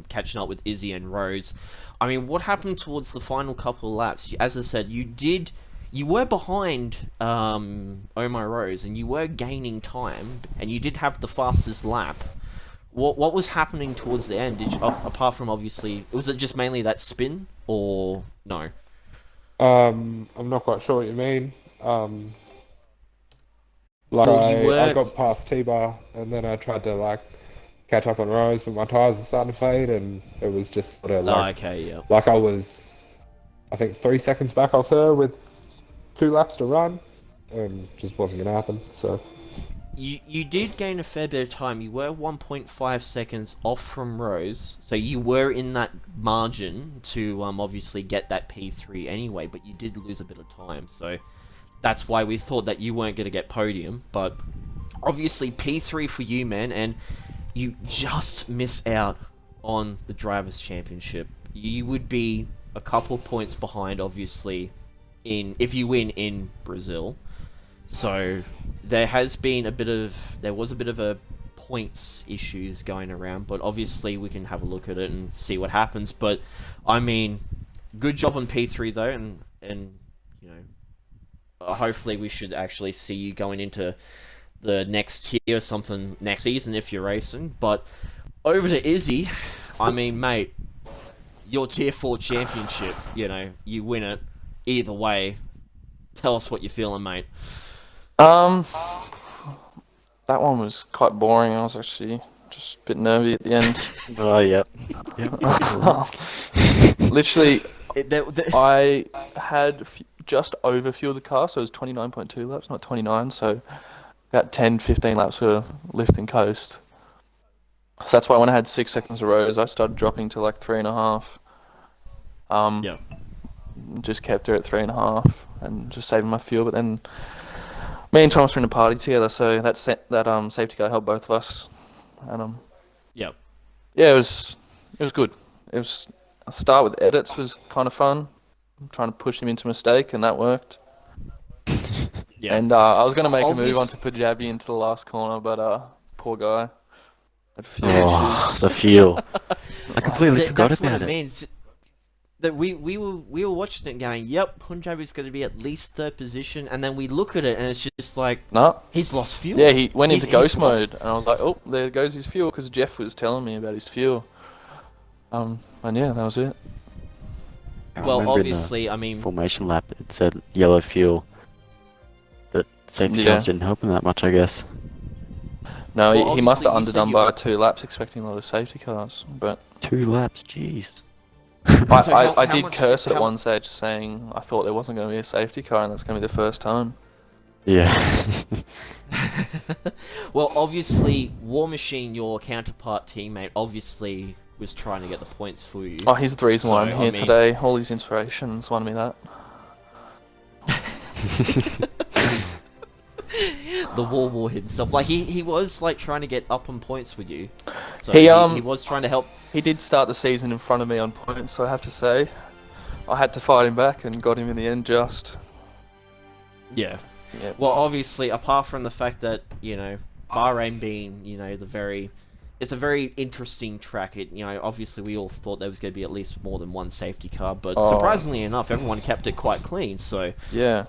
catching up with Izzy and Rose. I mean, what happened towards the final couple of laps? As I said, you were behind Omar Rose, and you were gaining time, and you did have the fastest lap. What was happening towards the end? Apart from obviously, was it just mainly that spin, or no? I'm not quite sure what you mean. I got past T-Bar, and then I tried to, catch up on Rose, but my tyres are starting to fade, and it was just sort of okay, yeah. I was, I think, 3 seconds back off her with 2 laps to run, and just wasn't going to happen, so... You did gain a fair bit of time. You were 1.5 seconds off from Rose, so you were in that margin to obviously get that P3 anyway, but you did lose a bit of time, so that's why we thought that you weren't going to get podium, but obviously P3 for you, man, and you just miss out on the Drivers' Championship. You would be a couple points behind, obviously, if you win in Brazil. So there was a bit of a points issues going around, but obviously we can have a look at it and see what happens. But I mean, good job on P3 though, and you know, hopefully we should actually see you going into the next tier or something next season if you're racing. But over to Izzy. I mean, mate, your tier 4 championship, you know, you win it either way. Tell us what you're feeling, mate. That one was quite boring. I was actually just a bit nervy at the end. Oh, yep. Literally, I had just over-fueled the car, so it was 29.2 laps, not 29, so about 10, 15 laps for lift and coast. So that's why when I had 6 seconds of Rose, I started dropping to like 3.5. Yeah. Just kept her at 3.5 and just saving my fuel, but then me and Thomas were in a party together, so that safety car helped both of us, and Yep. yeah, it was good. It was a start with edits was kind of fun. I'm trying to push him into mistake, and that worked. Yeah. And I was gonna make a move onto Punjabi into the last corner, but poor guy had a few issues. The fuel. I completely forgot That's about what it. Means. that we were watching it going, yep, Punjab is going to be at least 3rd position, and then we look at it and it's just like, No. he's lost fuel. Yeah, he went into ghost lost... mode, and I was like, oh, there goes his fuel, because Jeff was telling me about his fuel. And yeah, that was it. Well, obviously, I mean... Formation lap, it said yellow fuel. But safety cars didn't help him that much, I guess. No, Well, he must have obviously, underdone by 2 laps, expecting a lot of safety cars, but... 2 laps, jeez. I did curse at one stage saying I thought there wasn't going to be a safety car and that's going to be the first time. Yeah. Well, obviously, War Machine, your counterpart teammate, obviously was trying to get the points for you. Oh, he's the reason why I'm here today. All his inspirations won me that. The War himself, like he was like trying to get up on points with you. So he was trying to help. He did start the season in front of me on points, so I have to say, I had to fight him back and got him in the end just. Yeah. Yep. Well, obviously, apart from the fact that Bahrain being it's a very interesting track. It obviously we all thought there was going to be at least more than one safety car, but surprisingly enough, everyone kept it quite clean. So yeah,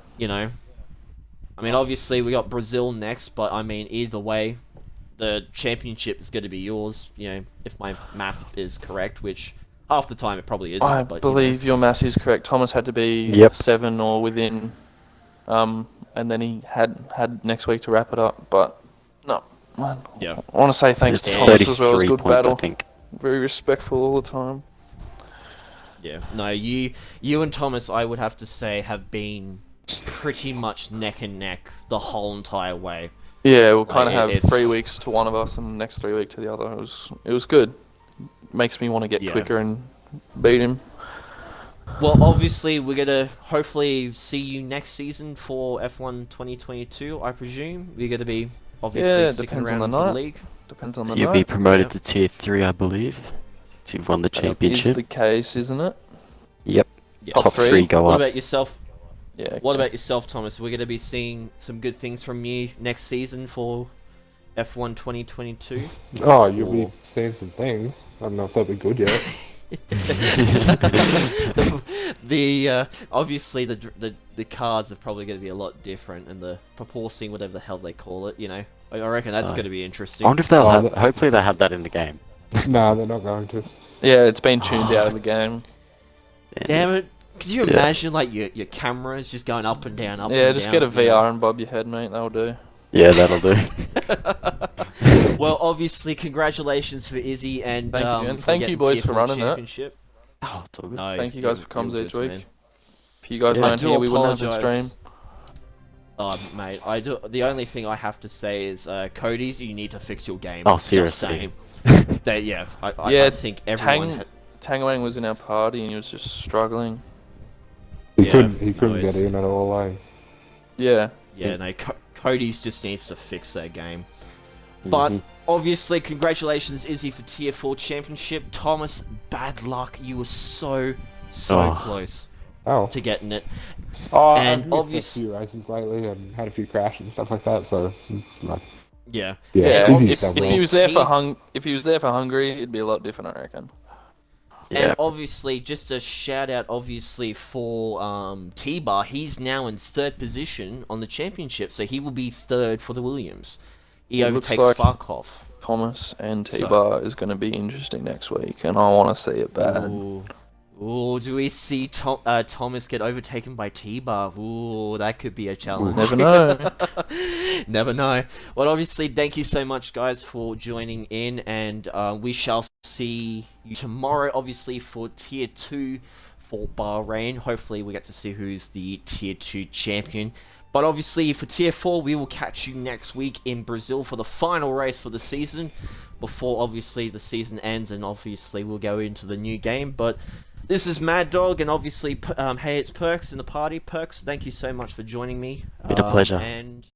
I mean, obviously we got Brazil next, but I mean, either way, the championship is going to be yours. If my math is correct, which half the time it probably isn't. I but, believe your math is correct. Thomas had to be 7 or within, and then he had next week to wrap it up. But no, man. Yeah. I want to say thanks to Thomas as well. It was a good battle. I think. Very respectful all the time. Yeah. No, you and Thomas, I would have to say, have been pretty much neck and neck the whole entire way. Yeah, we'll kind of have 3 weeks to one of us and the next 3 weeks to the other. It was good. Makes me want to get quicker and beat him. Well, obviously, we're going to hopefully see you next season for F1 2022, I presume. We're going to be obviously sticking around in the league. Depends on the You'll be promoted to Tier 3, I believe. You've won the championship. That is the case, isn't it? Yep. Yeah. Top 3 go up. What about yourself? Yeah. Okay. What about yourself, Thomas? We're going to be seeing some good things from you next season for F1 2022. Oh, you'll be seeing some things. I don't know if they'll be good yet. Obviously the cars are probably going to be a lot different, and the proportion, whatever the hell they call it, I reckon that's going to be interesting. I wonder if they'll have. Hopefully they have that in the game. No, they're not going to. Yeah, it's been tuned out of the game. Damn it! Could you imagine like your camera is just going up and down, up and down? Yeah, just get a VR and bob your head, mate. That'll do. Yeah, that'll do. Well, obviously, congratulations for Izzy and thank you boys for running that. Oh, it's all good. No, thank you guys for comms each week. Man. If you guys weren't here, we wouldn't have the stream. Oh, mate, the only thing I have to say is, Cody's, you need to fix your game. Oh, seriously. I think everyone. Tangawang was in our party and he was just struggling. He couldn't get in at all, eh? Yeah. Yeah, no, Cody's just needs to fix that game. But obviously, congratulations, Izzy, for Tier 4 Championship. Thomas, bad luck. You were so close to getting it. Oh, and I've missed a few races lately and had a few crashes and stuff like that, so like. Yeah. If he was there for Hungary, it'd be a lot different, I reckon. And obviously, just a shout out, obviously, for T-Bar. He's now in 3rd position on the championship, so he will be 3rd for the Williams. He overtakes Farkov. Thomas and T-Bar is going to be interesting next week, and I want to see it bad. Ooh, do we see Thomas get overtaken by T-Bar? Ooh, that could be a challenge. Never know. Never know. Well, obviously, thank you so much, guys, for joining in, and we shall see you tomorrow, obviously, for Tier 2 for Bahrain. Hopefully, we get to see who's the Tier 2 champion. But obviously, for Tier 4, we will catch you next week in Brazil for the final race for the season, before, obviously, the season ends, and obviously, we'll go into the new game. But this is Mad Dog, and obviously, hey, it's Perks in the party. Perks, thank you so much for joining me. Been a pleasure. And